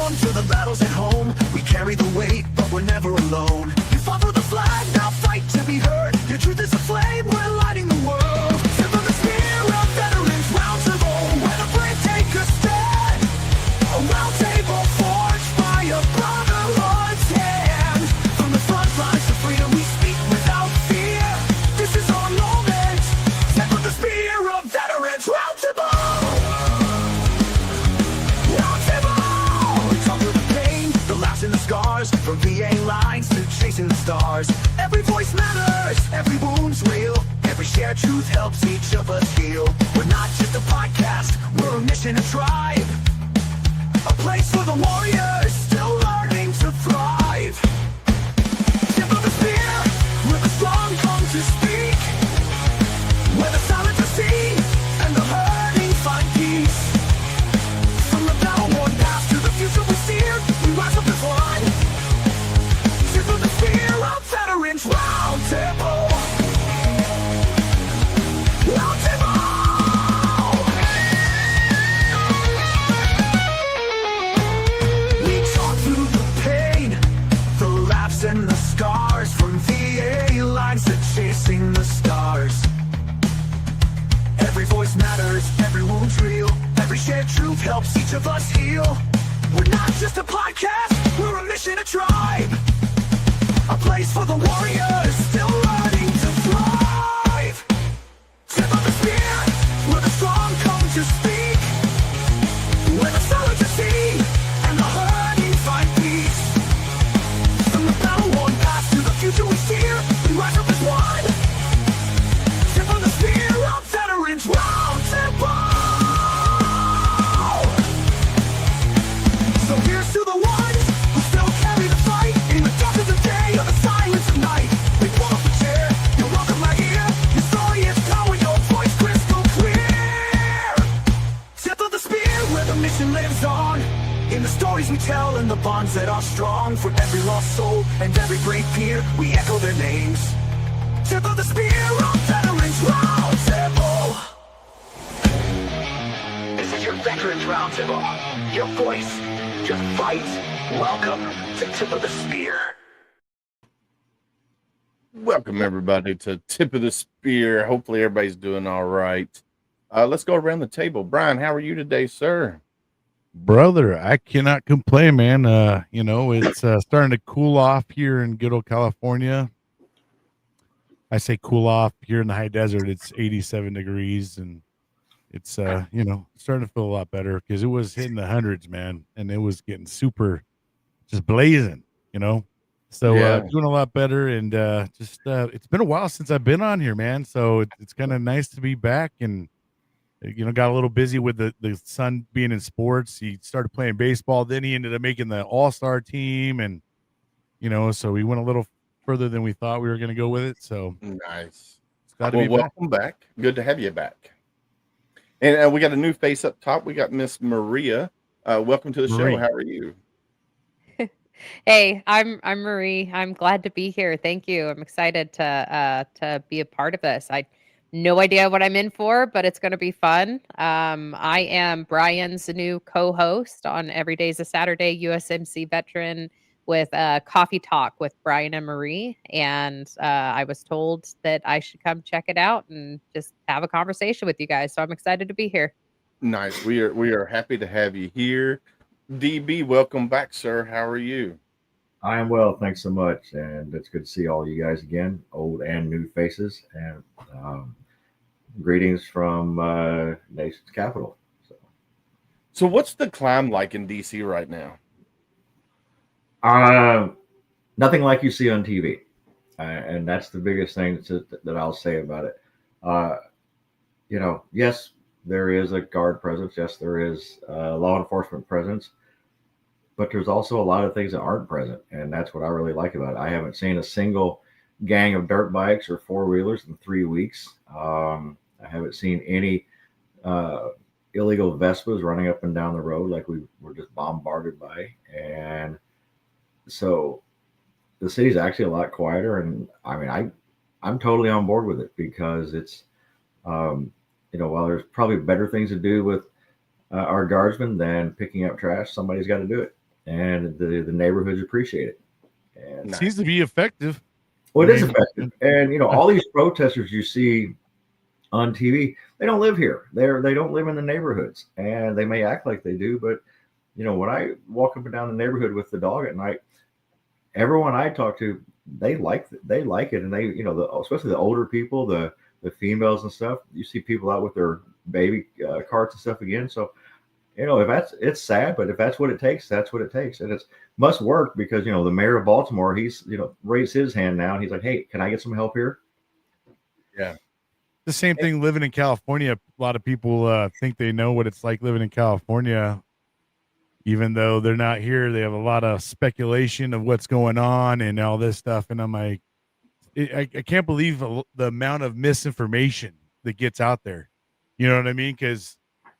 born for the battles at home. We carry the weight, but we're never alone. You fought for the flag, now fight to be heard. Your truth is a flame, we're lighting the world. Tip of the spear of veterans, Roundtable, where the brave take a stand. A round table forged by a brotherhood's hand. From the front lines to freedom we speak without fear. This is our moment. Tip of the spear of veterans, Roundtable. From VA lines to chasing the stars, every voice matters, every wound's real. Every shared truth helps each of us heal. We're not just a podcast, we're a mission, a tribe. A place for the warriors, still learning to thrive. Tip of the spear, where the strong come to speak. Where the silent are seen, and the hurting find peace. From the battle-worn past to the future we steer, we rise up as one. Veterans Roundtable. Roundtable. We talk through the pain, the laughs and the scars. From VA lines to chasing the stars. Every voice matters, every wound's real. Every shared truth helps each of us heal. We're not just a podcast, we're a mission, a tribe. A place for the warriors, still learning to thrive. Tip of the spear, where the strong come to speak. Where the silent are seen, and the hurting find peace. From the battle-worn past to the future we steer, we rise up as one. Tip of the spear of veterans, Roundtable. So here's to the ones who still carry the fight in the dark of the day or the silence of night. We pull up a chair, you're welcome right here. Your story is going, your voice crystal clear. Tip of the spear, where the mission lives on. In the stories we tell and the bonds that are strong. For every lost soul and every brave peer, we echo their names. Tip of the spear of veterans, Roundtable. This is your Veterans Roundtable. Your voice, your fight. Welcome to Tip of the Spear. Welcome, everybody, to Tip of the Spear. Hopefully, everybody's doing all right. Let's go around the table. Brian, how are you today, sir? Brother, I cannot complain, man. It's starting to cool off here in good old California. I say cool off here in the high desert. It's 87 degrees, and it's starting to feel a lot better because it was hitting the hundreds, man, and it was getting super, just blazing, So doing a lot better, and it's been a while since I've been on here, man. So it's kind of nice to be back, and got a little busy with the son being in sports. He started playing baseball, then he ended up making the all-star team, and so we went a little further than we thought we were going to go with it. So nice. Glad to be welcome back. Good to have you back. And we got a new face up top. We got Miss Maria. Welcome to the show. How are you? Hey, I'm Marie. I'm glad to be here. Thank you. I'm excited to be a part of this. I no idea what I'm in for, but it's going to be fun. I am Brian's new co-host on Every Day's a Saturday, USMC veteran with Coffee Talk with Brian and Marie. And I was told that I should come check it out and just have a conversation with you guys. So I'm excited to be here. Nice. We are happy to have you here. DB, welcome back, sir. How are you? I am well, thanks so much, and it's good to see all you guys again, old and new faces, and greetings from nation's capital. So what's the climb like in DC right now? Nothing like you see on TV, and that's the biggest thing that I'll say about it. Yes, there is a guard presence. Yes, there is law enforcement presence. But there's also a lot of things that aren't present, and that's what I really like about it. I haven't seen a single gang of dirt bikes or four-wheelers in 3 weeks. I haven't seen any illegal Vespas running up and down the road like we were just bombarded by. And so the city's actually a lot quieter, and I mean, I'm totally on board with it because it's, while there's probably better things to do with our guardsmen than picking up trash, somebody's got to do it. and the neighborhoods appreciate it. And Nice. Seems to be effective. well, I it is mean, effective. And all these protesters you see on TV, they don't live here. They don't live in the neighborhoods, and they may act like they do, but when I walk up and down the neighborhood with the dog at night, everyone I talk to, they like it, and they especially the older people, the females and stuff. You see people out with their baby carts and stuff again. So if it's sad, but if that's what it takes, that's what it takes, and it's must work because the mayor of Baltimore, he's raised his hand now, and he's like, hey, can I get some help here? Yeah. the same thing living in California. A lot of people think they know what it's like living in California, even though they're not here. They have a lot of speculation of what's going on and all this stuff. And I'm like, I can't believe the amount of misinformation that gets out there. You know what I mean? Because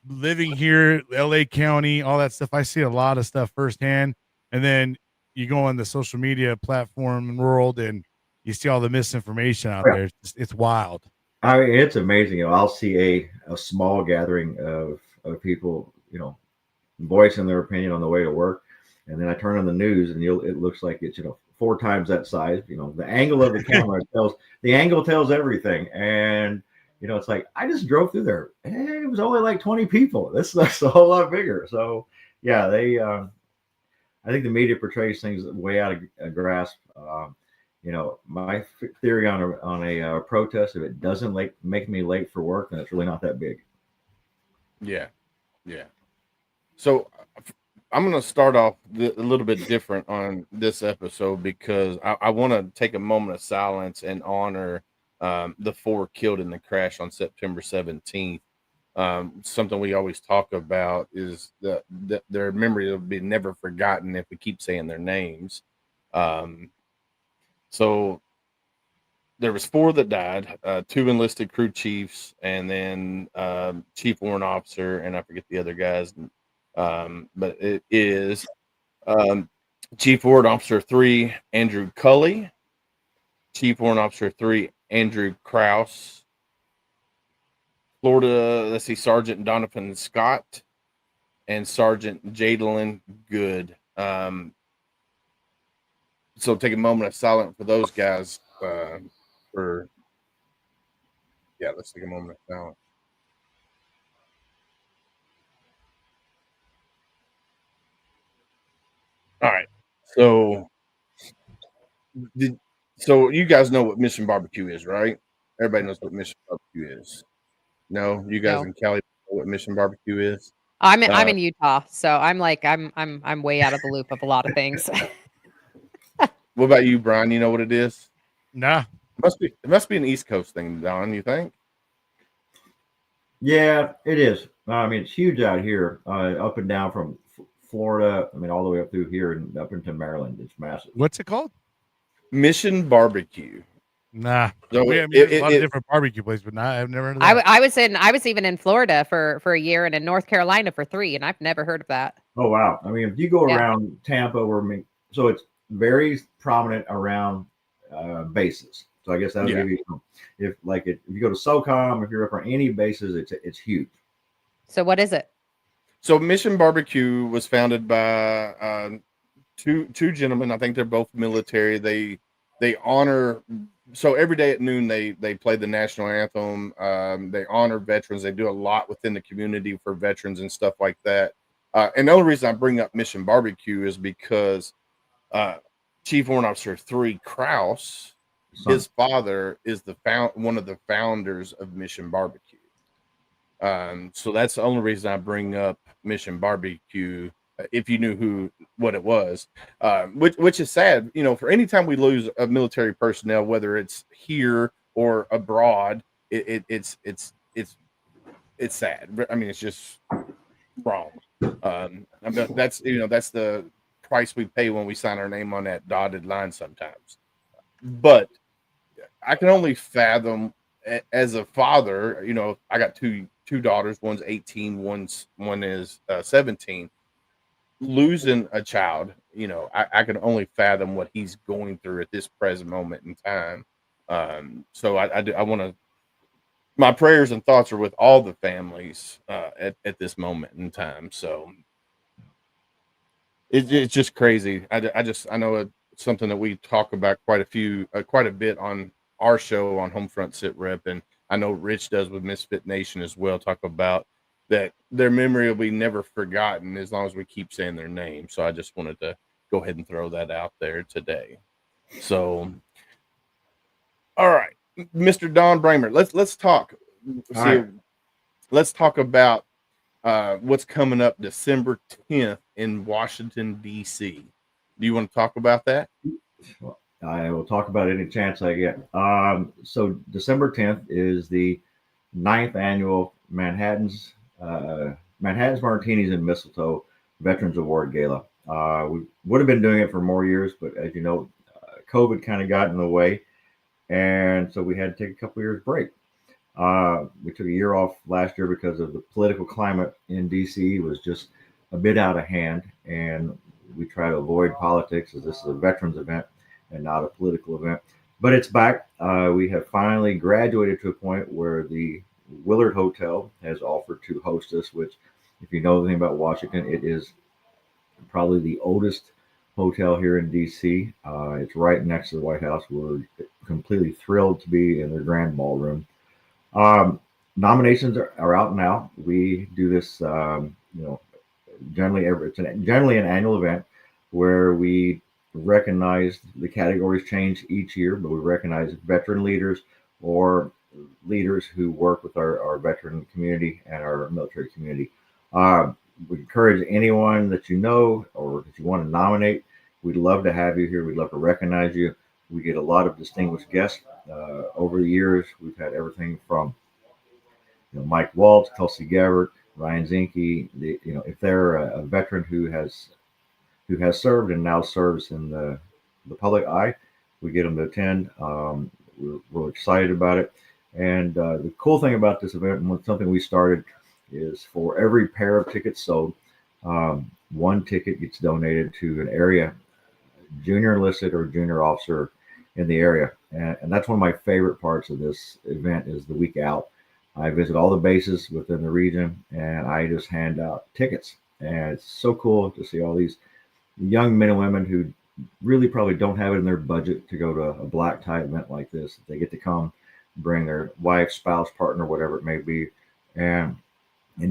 living here, LA County, all that stuff, I see a lot of stuff firsthand. And then you go on the social media platform world and you see all the misinformation out there. It's wild. I mean, it's amazing. I'll see a small gathering of people, voicing their opinion on the way to work, and then I turn on the news, and it looks like it's 4 times that size. The angle of the camera tells everything, and it's like I just drove through there. Hey, it was only like 20 people. That's a whole lot bigger. So yeah, I think the media portrays things way out of grasp. My theory on a protest, if it doesn't make me late for work, then it's really not that big. Yeah. So I'm going to start off a little bit different on this episode because I want to take a moment of silence and honor the 4 killed in the crash on September 17th. Something we always talk about is that their memory will be never forgotten if we keep saying their names. So there was 4 that died, 2 enlisted crew chiefs, and then chief warrant officer, and I forget the other guys. But it is Chief Warrant Officer 3, Andrew Cully, Chief Warrant Officer 3, Andrew Kraus, Florida, let's see, Sergeant Donovan Scott, and Sergeant Jadalyn Good. So take a moment of silence for those guys. Let's take a moment of silence. All right. So you guys know what Mission Barbecue is, right? Everybody knows what Mission Barbecue is. No, you guys No. in Cali know what Mission Barbecue is. I'm in Utah, so I'm way out of the loop of a lot of things. What about you, Brian? You know what it is? Nah. It must be an East Coast thing, Don. You think? Yeah, it is. I mean, it's huge out here, up and down from Florida. I mean, all the way up through here and up into Maryland. It's massive. What's it called? Mission Barbecue. Nah. So There's a lot of different barbecue places, but I've never heard of that. I was even in Florida for a year and in North Carolina for 3, and I've never heard of that. Oh wow! I mean, if you go around Tampa, so it's very prominent around bases. So I guess that would give you if you go to SOCOM, if you're up on any bases, it's huge. So what is it? So Mission Barbecue was founded by two gentlemen. I think they're both military. They honor. So every day at noon, they play the national anthem. They honor veterans. They do a lot within the community for veterans and stuff like that. And the only reason I bring up Mission Barbecue is because Chief Warrant Officer 3 Kraus, his father is one of the founders of Mission Barbecue. So that's the only reason I bring up Mission Barbecue. If you knew what it was, which is sad, for any time we lose a military personnel, whether it's here or abroad, it's sad. I mean, it's just wrong. That's the price we pay when we sign our name on that dotted line sometimes. But I can only fathom as a father, I got two daughters, one's 18, one is 17. Losing a child, I can only fathom what he's going through at this present moment in time. So I want to. My prayers and thoughts are with all the families at this moment in time. So it's just crazy. I know it's something that we talk about quite a bit on our show on Homefront Sitrep, and I know Rich does with MisFitNation as well. Talk about that their memory will be never forgotten as long as we keep saying their name. So I just wanted to go ahead and throw that out there today. So, all right, Mr. Don Bramer, let's talk. All right. Let's talk about what's coming up December 10th in Washington, D.C. Do you want to talk about that? Well, I will talk about any chance I get. So December 10th is the 9th annual Manhattan's Martinis and Mistletoe Veterans Award Gala. We would have been doing it for more years, but as you know, COVID kind of got in the way, and so we had to take a couple years break. We took a year off last year because of the political climate in DC was just a bit out of hand, and we try to avoid politics as this is a veterans event and not a political event. But it's back. We have finally graduated to a point where the Willard Hotel has offered to host us, which, if you know anything about Washington, it is probably the oldest hotel here in DC. It's right next to the White House. We're completely thrilled to be in their grand ballroom. Nominations are out now. We do this, generally generally an annual event where we recognize the categories change each year, but we recognize veteran leaders or leaders who work with our veteran community and our military community. We encourage anyone that you know or that you want to nominate. We'd love to have you here. We'd love to recognize you. We get a lot of distinguished guests over the years. We've had everything from Mike Waltz, Tulsi Gabbard, Ryan Zinke. If they're a veteran who has served and now serves in the public eye, we get them to attend. We're excited about it. And the cool thing about this event, and something we started, is for every pair of tickets sold, one ticket gets donated to an area junior enlisted or junior officer in the area. And that's one of my favorite parts of this event is the week out. I visit all the bases within the region and I just hand out tickets. And it's so cool to see all these young men and women who really probably don't have it in their budget to go to a black tie event like this. They get to come, bring their wife, spouse, partner, whatever it may be, and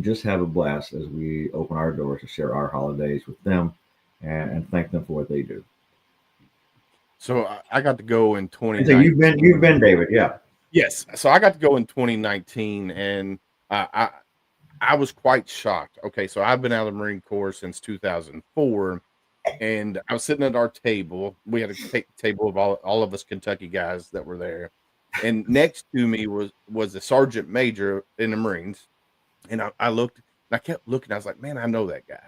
just have a blast as we open our doors to share our holidays with them and thank them for what they do. So I got to go in 2019. So you've been David, yeah. Yes. So I got to go in 2019, and I was quite shocked. Okay, so I've been out of the Marine Corps since 2004, and I was sitting at our table. We had a table of all of us Kentucky guys that were there, and next to me was a sergeant major in the Marines, and I looked, and I kept looking. I was like, man, I know that guy,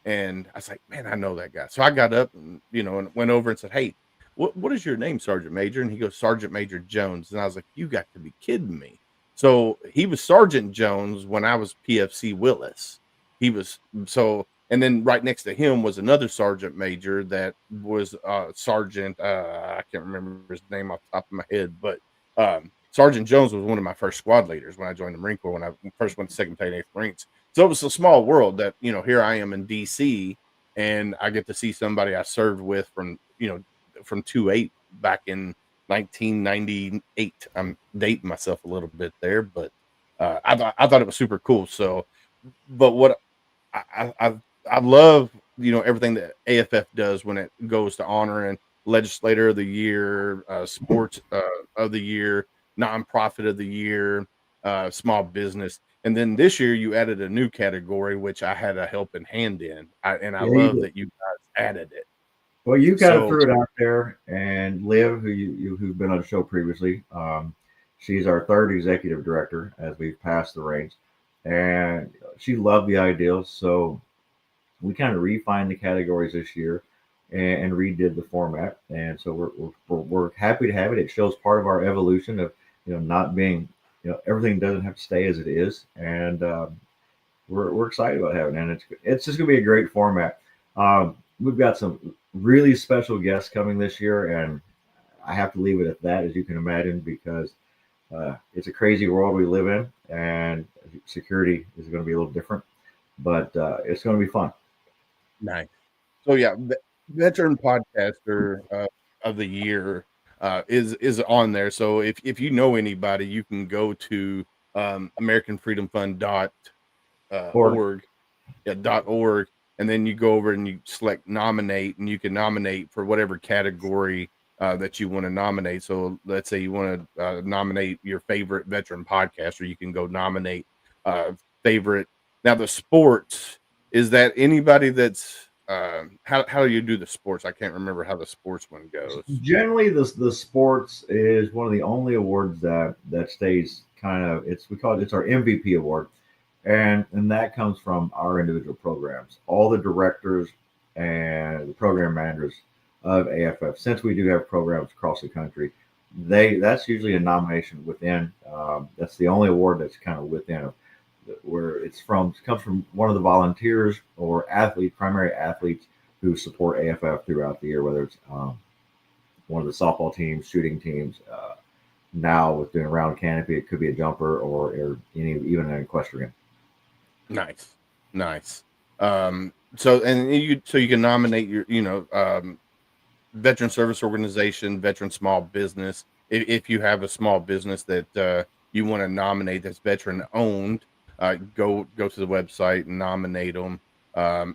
and I was like, man, I know that guy. So I got up and and went over and said, hey, what is your name, Sergeant Major? And he goes, Sergeant Major Jones. And I was like, you got to be kidding me. So he was Sergeant Jones when I was PFC Willis. He was and then right next to him was another Sergeant Major that was Sergeant. I can't remember his name off the top of my head, but Sergeant Jones was one of my first squad leaders when I joined the Marine Corps, when I first went to 2nd Battalion 8th Marines. So it was a small world that, here I am in DC and I get to see somebody I served with from 2-8 back in 1998. I'm dating myself a little bit there, but I thought it was super cool. So, but what I love, everything that AFF does when it goes to honoring Legislator of the Year, Sports of the Year, Nonprofit of the Year, Small Business. And then this year you added a new category, which I had a helping hand in. I love that you guys added it. Well, you kind of threw it out there, and Liv, who's been on the show previously, she's our 3rd executive director as we've passed the reins, and she loved the idea. So we kind of refined the categories this year and redid the format, and so we're happy to have it. It shows part of our evolution of not being everything doesn't have to stay as it is, and we're excited about having it. And it's just gonna be a great format. We've got some really special guests coming this year, and I have to leave it at that, as you can imagine, because it's a crazy world we live in, and security is going to be a little different, but it's going to be fun. Nice. So yeah, veteran podcaster of the year is on there. So if you know anybody, you can go to AmericanFreedomFund Or org, .org, and then you go over and you select nominate, and you can nominate for whatever category that you want to nominate. So let's say you want to nominate your favorite veteran podcaster, you can go nominate favorite. Now the sports, is that anybody that's how do you do the sports? I can't remember how the sports one goes. generally, the sports is one of the only awards that stays kind of. We call it's our MVP award, and that comes from our individual programs. All the directors and the program managers of AFF, since we do have programs across the country, that's usually a nomination within. That's the only award that's kind of within where comes from one of the volunteers or primary athletes who support AFF throughout the year, whether it's one of the softball teams, shooting teams. Now with doing round canopy, it could be a jumper or even an equestrian. Nice. So you can nominate your veteran service organization, veteran small business. If you have a small business that you want to nominate that's veteran owned, go to the website and nominate them.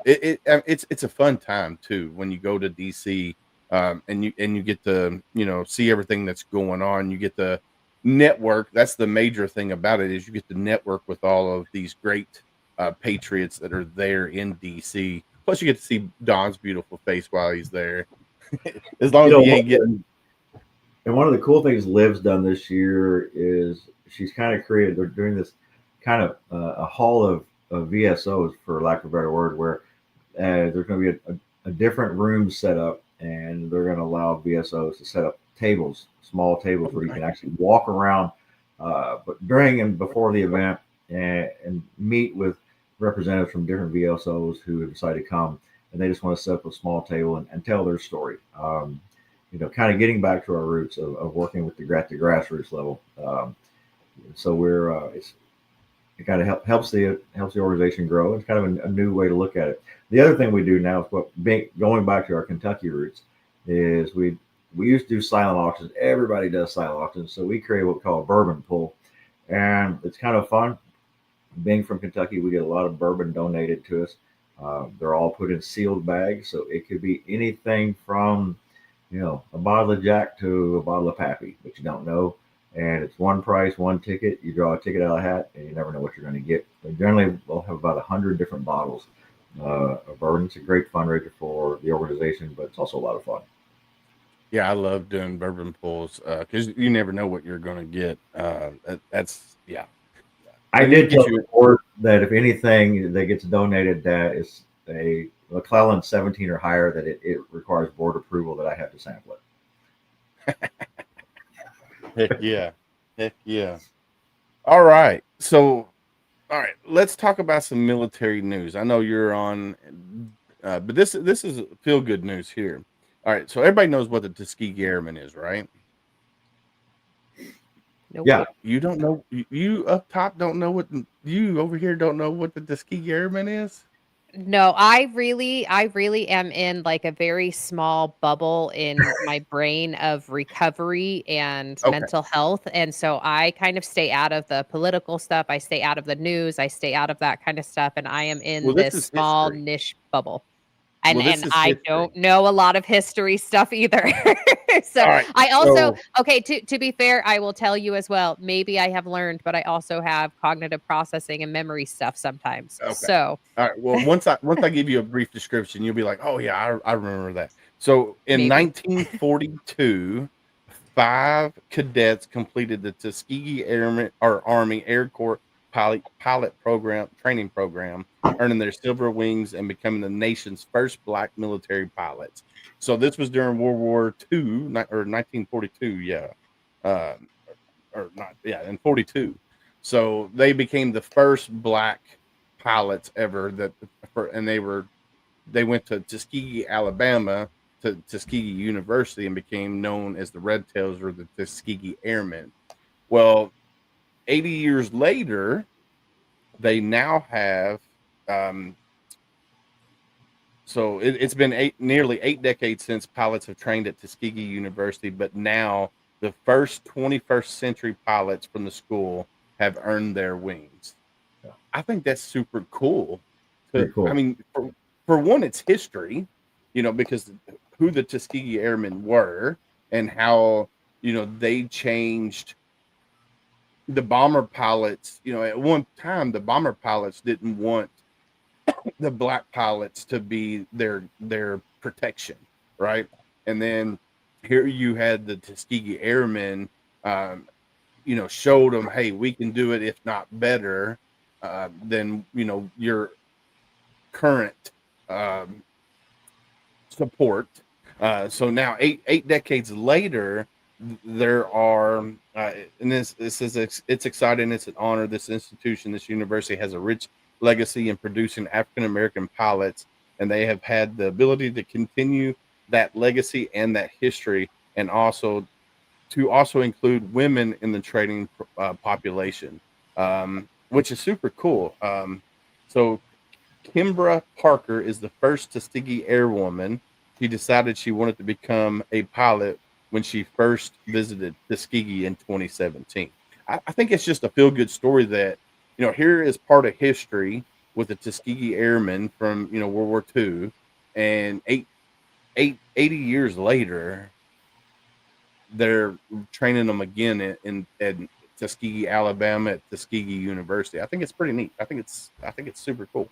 It's a fun time too when you go to DC, and you get to see everything that's going on. You get the network. That's the major thing about it, is you get to network with all of these great patriots that are there in DC. Plus, you get to see Don's beautiful face while he's there. As long as he ain't getting. And one of the cool things Liv's done this year is she's kind of created. They're doing this kind of a hall of VSOs, for lack of a better word, where there's going to be a different room set up, and they're going to allow VSOs to set up tables, small tables where you can actually walk around, but during and before the event, and meet with representatives from different VSOs who have decided to come, and they just want to set up a small table and tell their story. Kind of getting back to our roots of working with the grassroots level. So it kind of helps the organization grow. It's kind of a new way to look at it. The other thing we do now is going back to our Kentucky roots is we used to do silent auctions. Everybody does silent auctions, so we create what we call a bourbon pool, and it's kind of fun. Being from Kentucky, we get a lot of bourbon donated to us. They're all put in sealed bags, so it could be anything from a bottle of Jack to a bottle of Pappy, but you don't know. And it's one price, one ticket. You draw a ticket out of a hat, and you never know what you're going to get. But generally, we'll have about 100 different bottles of bourbon. It's a great fundraiser for the organization, but it's also a lot of fun. Yeah, I love doing bourbon pools because you never know what you're going to get. That's. I did tell the board that if anything that gets donated that is a McClellan 17 or higher, that it requires board approval that I have to sample it. Heck yeah. All right. So, let's talk about some military news. I know you're on, but this is feel good news here. All right. So everybody knows what the Tuskegee Airman is, right? Nope. Yeah. You don't know. You up top don't know what. You over here don't know what the Tuskegee Airman is. No, I really am in like a very small bubble in my brain of recovery and mental health. And so I kind of stay out of the political stuff. I stay out of the news. I stay out of that kind of stuff. And I am in this small niche bubble. And I don't know a lot of history stuff either. So I also, to be fair, I will tell you as well, maybe I have learned, but I also have cognitive processing and memory stuff sometimes. Okay. So all right. Well, once I give you a brief description, you'll be like, oh yeah, I remember that. So in 1942, 5 cadets completed the Tuskegee Airman or Army Air Corps pilot training program, earning their silver wings and becoming the nation's first black military pilots. So this was during World War II or 1942, in 42. So they became the first black pilots ever they went to Tuskegee, Alabama, to Tuskegee University, and became known as the Red Tails or the Tuskegee Airmen. Well, 80 years later, they now have So it's been nearly 8 decades since pilots have trained at Tuskegee University, but now the first 21st century pilots from the school have earned their wings. Yeah. I think that's super cool. Pretty I cool. mean, for one, it's history, because who the Tuskegee Airmen were and how, they changed the bomber pilots. At one time, the bomber pilots didn't want the black pilots to be their protection, right? And then here you had the Tuskegee Airmen, showed them, hey, we can do it, if not better, than your current support. So now eight decades later, there are, and this is it's exciting. It's an honor. This institution, this university, has a rich legacy in producing African American pilots, and they have had the ability to continue that legacy and that history, and also include women in the training population, which is super cool. So Kimbra Parker is the first Tuskegee Airwoman. She decided she wanted to become a pilot when she first visited Tuskegee in 2017. I think it's just a feel-good story that, here is part of history with the Tuskegee Airmen from, World War II, and 80 years later, they're training them again in Tuskegee, Alabama, at Tuskegee University. I think it's pretty neat. I think it's super cool.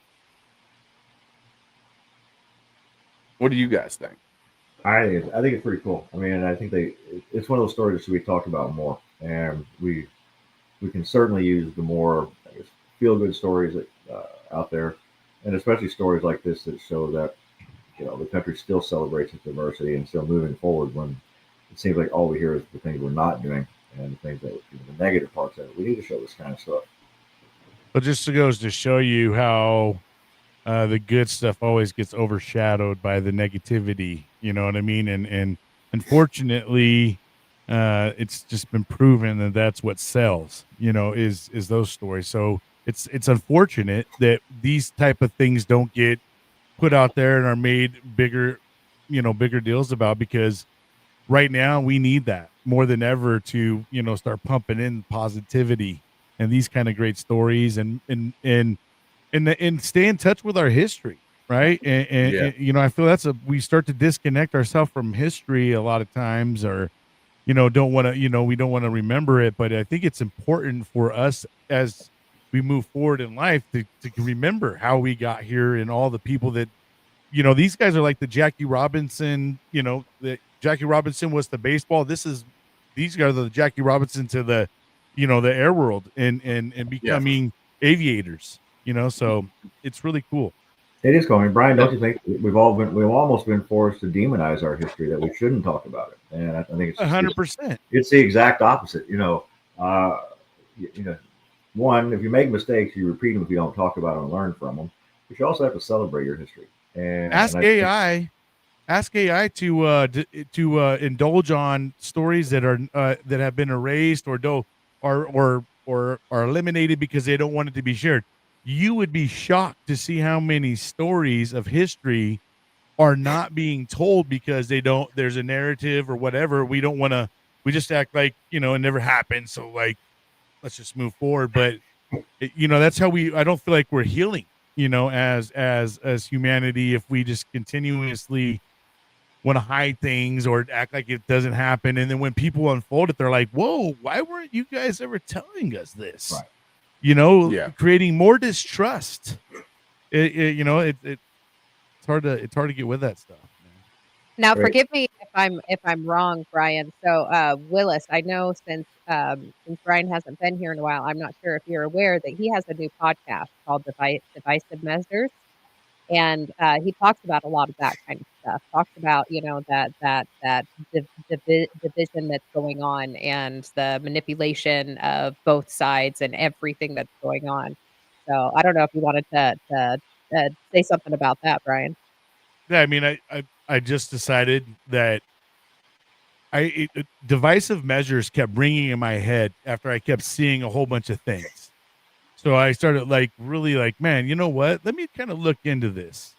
What do you guys think? I think it's pretty cool. I mean, I think it's one of those stories that should be talked about more, and we can certainly use the more, I guess, feel good stories that out there, and especially stories like this that show that the country still celebrates its diversity and still moving forward when it seems like all we hear is the things we're not doing and the things that the negative parts of it. We need to show this kind of stuff. But just goes to show you how the good stuff always gets overshadowed by the negativity. You know what I mean? And unfortunately, it's just been proven that that's what sells. Is those stories. So it's unfortunate that these type of things don't get put out there and are made bigger deals about, because right now we need that more than ever to start pumping in positivity and these kind of great stories and stay in touch with our history, right? And I feel we start to disconnect ourselves from history a lot of times, or don't want to we don't want to remember it. But I think it's important for us as we move forward in life to remember how we got here and all the people that these guys are like the Jackie Robinson. That Jackie Robinson was the baseball. These guys are the Jackie Robinson to the the air world and becoming aviators. So it's really cool. It is cool. I mean, Brian, don't you think we've almost been forced to demonize our history, that we shouldn't talk about it? And I think it's 100%. It's the exact opposite. One, if you make mistakes, you repeat them if you don't talk about them and learn from them. But you also have to celebrate your history. And ask AI to indulge on stories that are that have been erased or are eliminated because they don't want it to be shared. You would be shocked to see how many stories of history are not being told because there's a narrative or whatever. We just act like, it never happened. So like, let's just move forward. But that's how I don't feel like we're healing, as humanity, if we just continuously want to hide things or act like it doesn't happen. And then when people unfold it, they're like, whoa, why weren't you guys ever telling us this? Right. Creating more distrust. It's hard to get with that stuff. Now, Right. forgive me if I'm wrong, Brian. So, Willis, I know since Brian hasn't been here in a while, I'm not sure if you're aware that he has a new podcast called Divisive Measures, and he talks about a lot of that kind of stuff. Talks about that division that's going on and the manipulation of both sides and everything that's going on. So, I don't know if you wanted to say something about that, Brian. Yeah, I mean, I just decided that divisive measures kept ringing in my head after I kept seeing a whole bunch of things. So I started really man, you know what? Let me kind of look into this.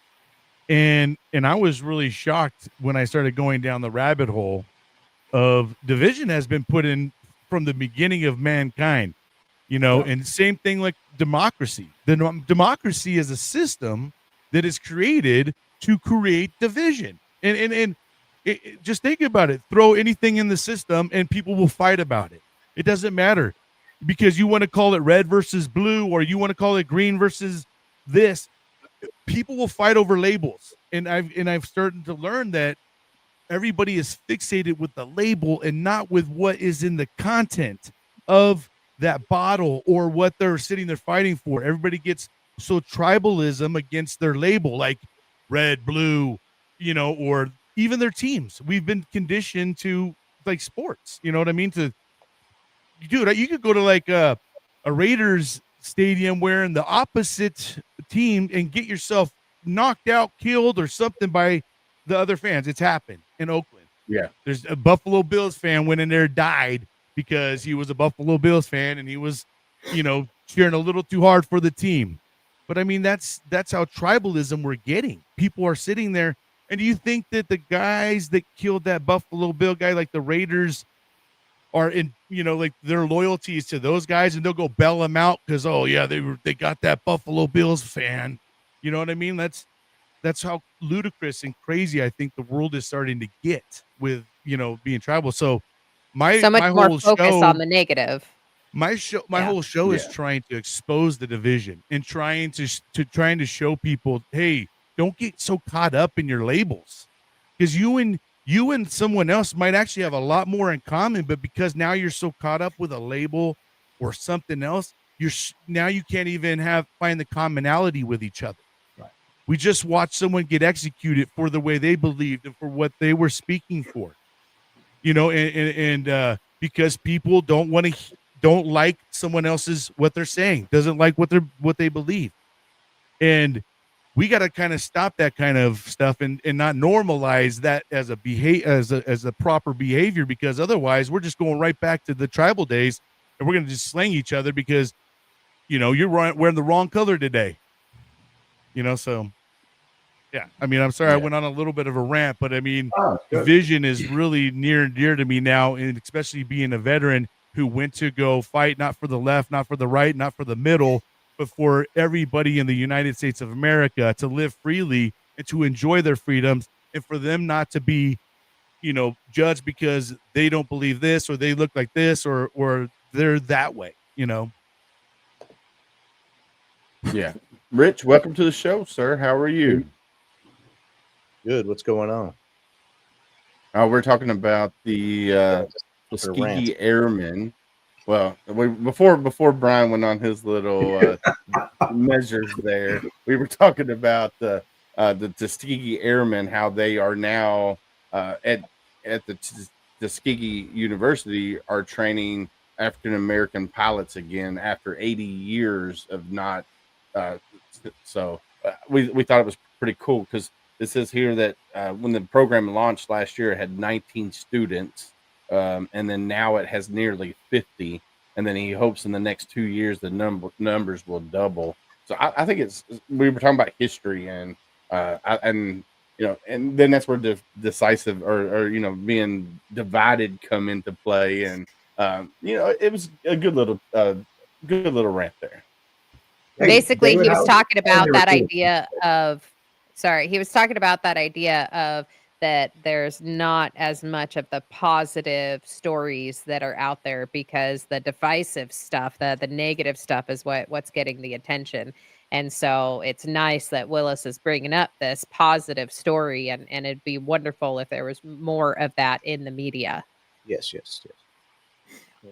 And I was really shocked when I started going down the rabbit hole of division has been put in from the beginning of mankind, and same thing like democracy. Democracy is a system that is created to create division. Just think about it. Throw anything in the system and people will fight about it. It doesn't matter because you want to call it red versus blue or you want to call it green versus this. People will fight over labels. And I've started to learn that everybody is fixated with the label and not with what is in the content of that bottle or what they're sitting there fighting for. Everybody gets so tribalism against their label, like red, blue, or even their teams. We've been conditioned to like sports, you know what I mean? Dude, you could go to like a Raiders stadium wearing the opposite team and get yourself knocked out, killed, or something by the other fans. It's happened in Oakland. Yeah. There's a Buffalo Bills fan went in there, died because he was a Buffalo Bills fan and he was, cheering a little too hard for the team. But I mean, that's how tribalism we're getting. People are sitting there. And do you think that the guys that killed that Buffalo Bill guy, like the Raiders, are in, like their loyalty is to those guys and they'll go bail them out because, they got that Buffalo Bills fan. You know what I mean? That's how ludicrous and crazy I think the world is starting to get with, being tribal. So so much more focus on the negative. My whole show is trying to expose the division and trying to show people, hey, don't get so caught up in your labels because you and someone else might actually have a lot more in common, but because now you're so caught up with a label or something else, now you can't even find the commonality with each other. Right. We just watched someone get executed for the way they believed and for what they were speaking for, and because people don't like someone else's what they're saying, doesn't like what they believe, and we got to kind of stop that kind of stuff and not normalize that as a proper behavior, because otherwise we're just going right back to the tribal days and we're going to just slang each other because, you're wearing the wrong color today, so yeah. I mean, I'm sorry I went on a little bit of a rant, but I mean, division is really near and dear to me now. And especially being a veteran who went to go fight, not for the left, not for the right, not for the middle, but for everybody in the United States of America to live freely and to enjoy their freedoms, and for them not to be, judged because they don't believe this or they look like this or they're that way, Yeah. Rich, welcome to the show, sir. How are you? Good. What's going on? We're talking about the Tuskegee Airmen. Well, before Brian went on his little measures there, we were talking about the Tuskegee Airmen, how they are now at the Tuskegee University are training African American pilots again after 80 years of not. So we thought it was pretty cool because it says here that when the program launched last year, it had 19 students. And then now it has nearly 50, and then he hopes in the next 2 years the numbers will double. So I think we were talking about history and then that's where the decisive or being divided come into play, and it was a good little rant there. Basically, he was talking about that idea of. Sorry, he was talking about that idea of that there's not as much of the positive stories that are out there because the divisive stuff, the negative stuff is what's getting the attention. And so it's nice that Willis is bringing up this positive story, and it'd be wonderful if there was more of that in the media. Yes.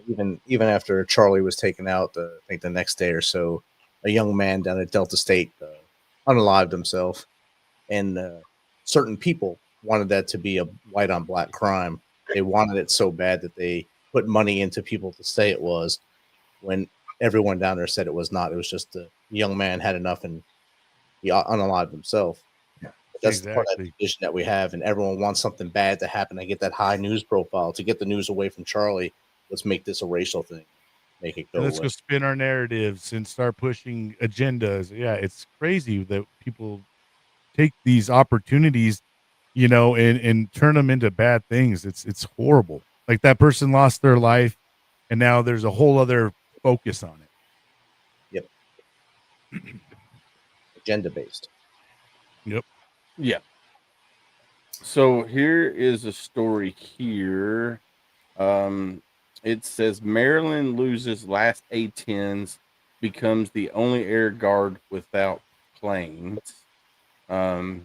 Even after Charlie was taken out, I think the next day or so, a young man down at Delta State unalived himself, and certain people wanted that to be a white on black crime. They wanted it so bad that they put money into people to say it was, when everyone down there said it was not. It was just the young man had enough and he unalived himself. Yeah, that's the part of that division that we have, and everyone wants something bad to happen to get that high news profile, to get the news away from Charlie. Let's make this a racial thing. Make it go Let's away. go spin our narratives and start pushing agendas. Yeah, it's crazy that people take these opportunities, and turn them into bad things. It's horrible. Like that person lost their life, and now there's a whole other focus on it. Yep. Agenda based. Yep. Yeah. So here is a story here. It says Maryland loses last A-10s, becomes the only air guard without planes. So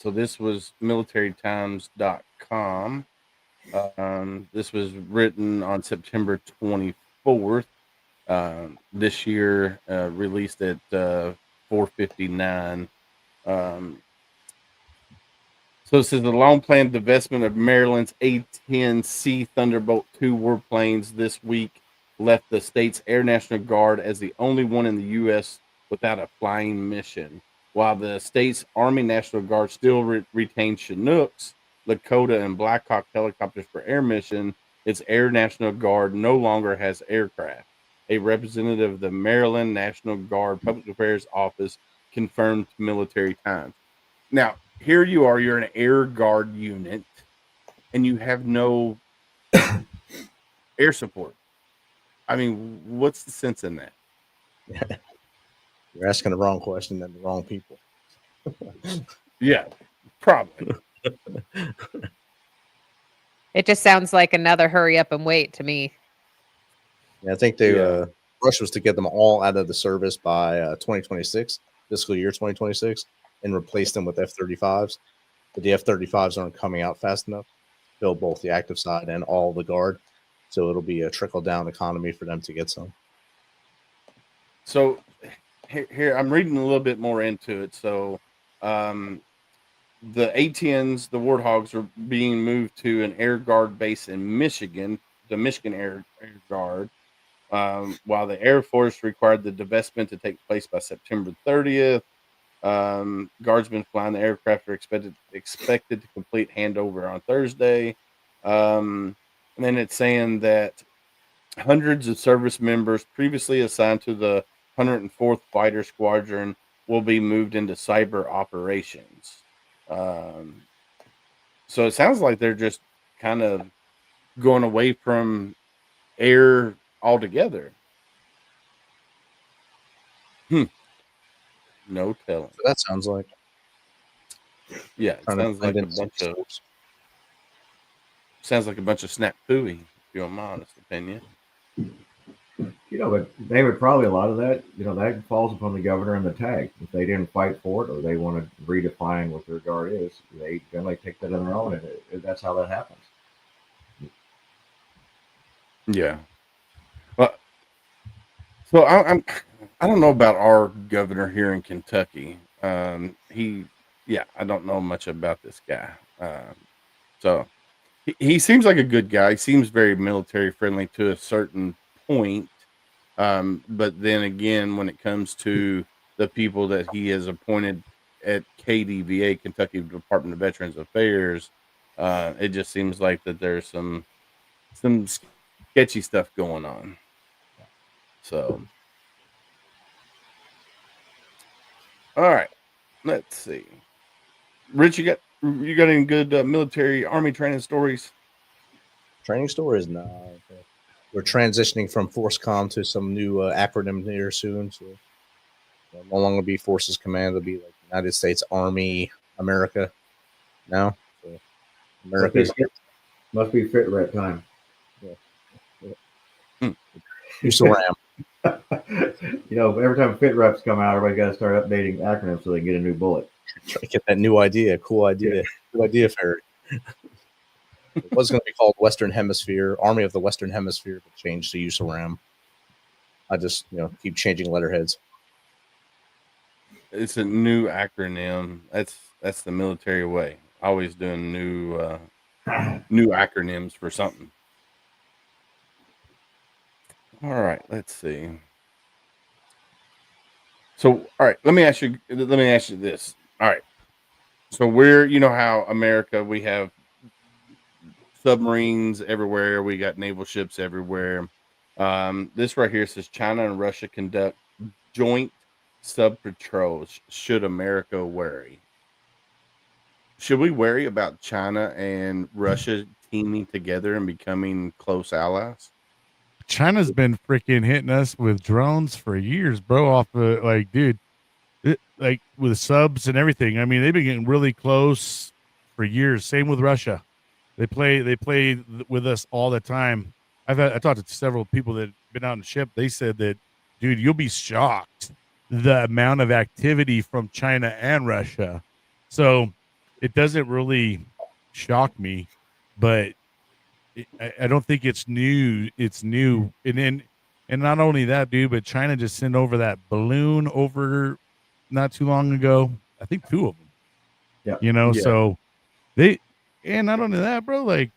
this was militarytimes.com. This was written on September 24th. This year, released at 4:59. So it says the long-planned divestment of Maryland's A-10C Thunderbolt II warplanes this week left the state's Air National Guard as the only one in the U.S. without a flying mission. While the state's Army National Guard still retains Chinooks, Lakota, and Black Hawk helicopters for air mission, its Air National Guard no longer has aircraft. A representative of the Maryland National Guard Public Affairs Office confirmed to Military Times. Now, here you are, you're an air guard unit, and you have no air support. I mean, what's the sense in that? You're asking the wrong question and the wrong people. Yeah, probably. It just sounds like another hurry up and wait to me. Yeah, I think rush was to get them all out of the service by 2026, fiscal year 2026, and replace them with F-35s. But the F-35s aren't coming out fast enough to fill both the active side and all the guard. So it'll be a trickle-down economy for them to get some. So here I'm reading a little bit more into it. So the A-10s, the Warthogs, are being moved to an air guard base in Michigan, the Michigan Air Guard, while the Air Force required the divestment to take place by September 30th. Guardsmen flying the aircraft are expected to complete handover on Thursday. And then it's saying that hundreds of service members previously assigned to the 104th Fighter Squadron will be moved into cyber operations. So it sounds like they're just kind of going away from air altogether. No telling. So that sounds like. Yeah, it sounds like a bunch of snap pooey, if you want my honest opinion. But David, probably a lot of that, that falls upon the governor and the tag. If they didn't fight for it or they want to redefine what their guard is, they generally take that on their own, and that's how that happens. Yeah. Well, so I don't know about our governor here in Kentucky. I don't know much about this guy. So he seems like a good guy. He seems very military friendly to a certain point. But then again, when it comes to the people that he has appointed at KDVA, Kentucky Department of Veterans Affairs, it just seems like that there's some sketchy stuff going on. So, all right, let's see. Rich, you got any good military Army training stories? Training stories? No. We're transitioning from ForceCom to some new acronym here soon. So it'll no longer be Forces Command. It'll be like United States Army America now. So America must be fit right time. Use the RAM. Every time fit reps come out, everybody got to start updating acronyms so they can get a new bullet. Try to get that new idea. Cool idea. Yeah. Good idea, Ferry. It was going to be called Western Hemisphere, Army of the Western Hemisphere, but changed to USARAM. I just, keep changing letterheads. It's a new acronym. That's the military way. Always doing new acronyms for something. All right, let's see. So, all right, let me ask you this. All right. So how America, we have submarines everywhere. We got naval ships everywhere. This right here says China and Russia conduct joint sub patrols. Should America worry? Should we worry about China and Russia teaming together and becoming close allies? China's been freaking hitting us with drones for years, bro. Off the like, dude, like with subs and everything. I mean, they've been getting really close for years. Same with Russia. They play with us all the time. I talked to several people that been out on the ship. They said that, dude, you'll be shocked the amount of activity from China and Russia. So it doesn't really shock me, but I don't think it's new. It's new, and not only that, dude, but China just sent over that balloon over not too long ago. I think two of them. Yeah. Yeah. So they, and not only that, bro. Like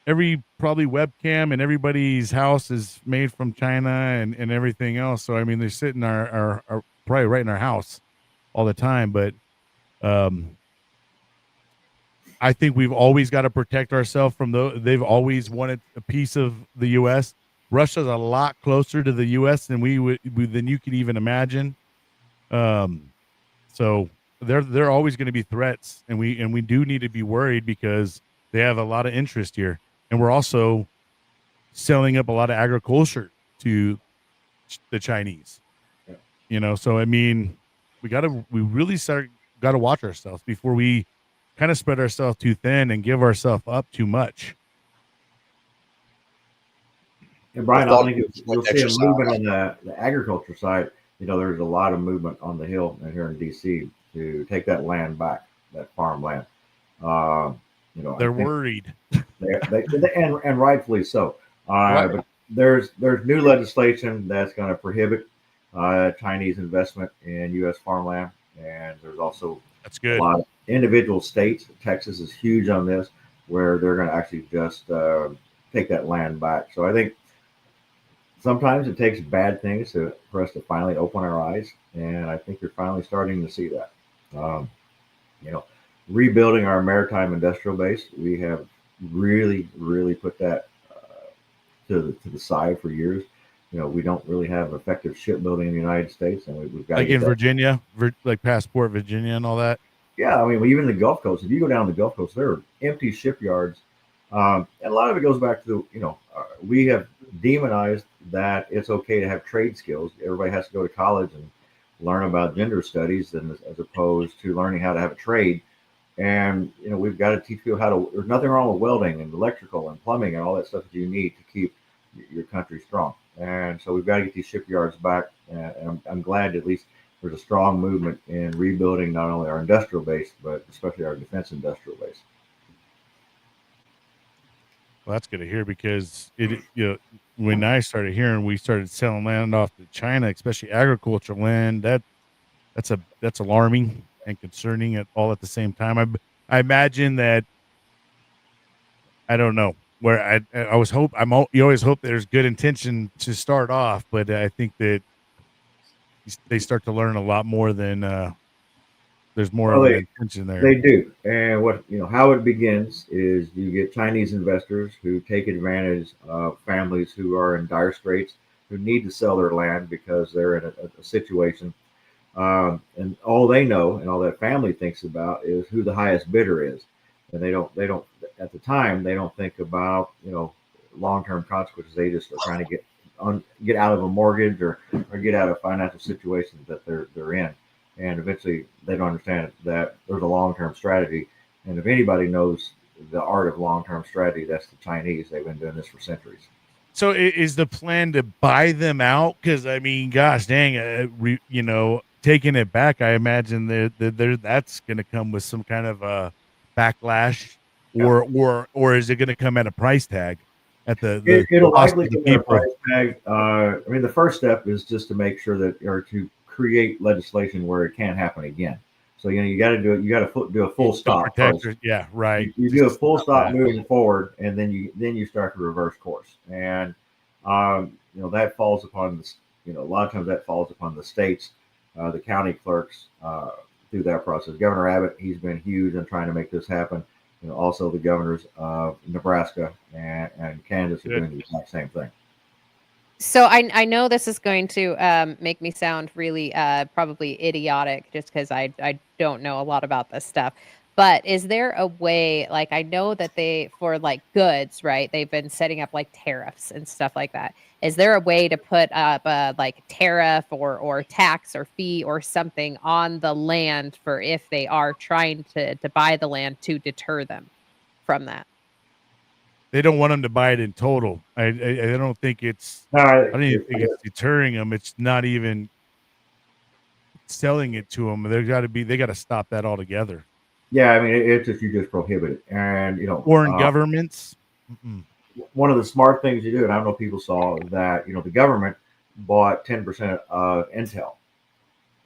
every probably webcam in everybody's house is made from China and everything else. So I mean, they sit in our probably right in our house all the time. But I think we've always got to protect ourselves from they've always wanted a piece of the U.S. Russia's a lot closer to the U.S. than than you could even imagine. So they're always going to be threats, and we do need to be worried because they have a lot of interest here, and we're also selling up a lot of agriculture to the Chinese. Yeah. So I mean, we really got to watch ourselves before we kind of spread ourselves too thin and give ourselves up too much. And Brian, I I thought think it was you'll like see a exercise. movement on the agriculture side. There's a lot of movement on the Hill and here in DC to take that land back, that farmland. They're worried. And rightfully so. But there's new legislation that's going to prohibit Chinese investment in U.S. farmland, and there's also That's a good. lot of individual states. Texas is huge on this, where they're going to actually just take that land back. So I think sometimes it takes bad things for us to finally open our eyes, and I think you're finally starting to see that. Um, you know, Rebuilding our maritime industrial base, we have really, really put that to the side for years. We don't really have effective shipbuilding in the United States, and we've got to Like get in that. Virginia, like Passport, Virginia, and all that. Yeah, I mean, even the Gulf Coast. If you go down the Gulf Coast, there are empty shipyards, and a lot of it goes back to we have demonized that it's okay to have trade skills. Everybody has to go to college and learn about gender studies, and as opposed to learning how to have a trade. And we've got to teach people how to. There's nothing wrong with welding and electrical and plumbing and all that stuff that you need to keep your country strong. And so we've got to get these shipyards back. And I'm glad at least there's a strong movement in rebuilding not only our industrial base but especially our defense industrial base. Well, that's good to hear because when I started hearing we started selling land off to China, especially agricultural land, that's alarming and concerning all at the same time. I imagine that I don't know where I always hope you always hope there's good intention to start off, but I think that they start to learn a lot more than there's more Well, of an intention there. they do. And how it begins is you get Chinese investors who take advantage of families who are in dire straits, who need to sell their land because they're in a situation. And all they know and all that family thinks about is who the highest bidder is. And they don't, at the time, they don't think about, long-term consequences. They just are trying to get out of a mortgage or get out of financial situations that they're in. And eventually they don't understand that there's a long-term strategy. And if anybody knows the art of long-term strategy, that's the Chinese. They've been doing this for centuries. So is the plan to buy them out? Because I mean, gosh dang, taking it back, I imagine that's going to come with some kind of a backlash, or is it going to come at a price tag at It'll cost likely of the come at a people? price tag. I mean, the first step is just to make sure that, or to create legislation where it can't happen again. So you got to do it. You got to do a full stop first. Yeah, right. You do a full stop moving forward, and then you start to reverse course. And that falls upon a lot of times that falls upon the states, the county clerks through that process. Governor Abbott, he's been huge in trying to make this happen. Also the governors of Nebraska and Kansas are doing the exact same thing. So I know this is going to make me sound really probably idiotic just because I don't know a lot about this stuff. But is there a way, like, I know that they, for like goods, right? They've been setting up like tariffs and stuff like that. Is there a way to put up a like tariff or tax or fee or something on the land for if they are trying to buy the land to deter them from that? They don't want them to buy it in total. I don't think it's. No, I don't even think it's deterring them. It's not even selling it to them. They got to stop that altogether. yeah, I mean, it's if you just prohibit it, and Foreign governments. Mm-mm. one of the smart things you do, and I don't know if people saw that, the government bought 10% of Intel,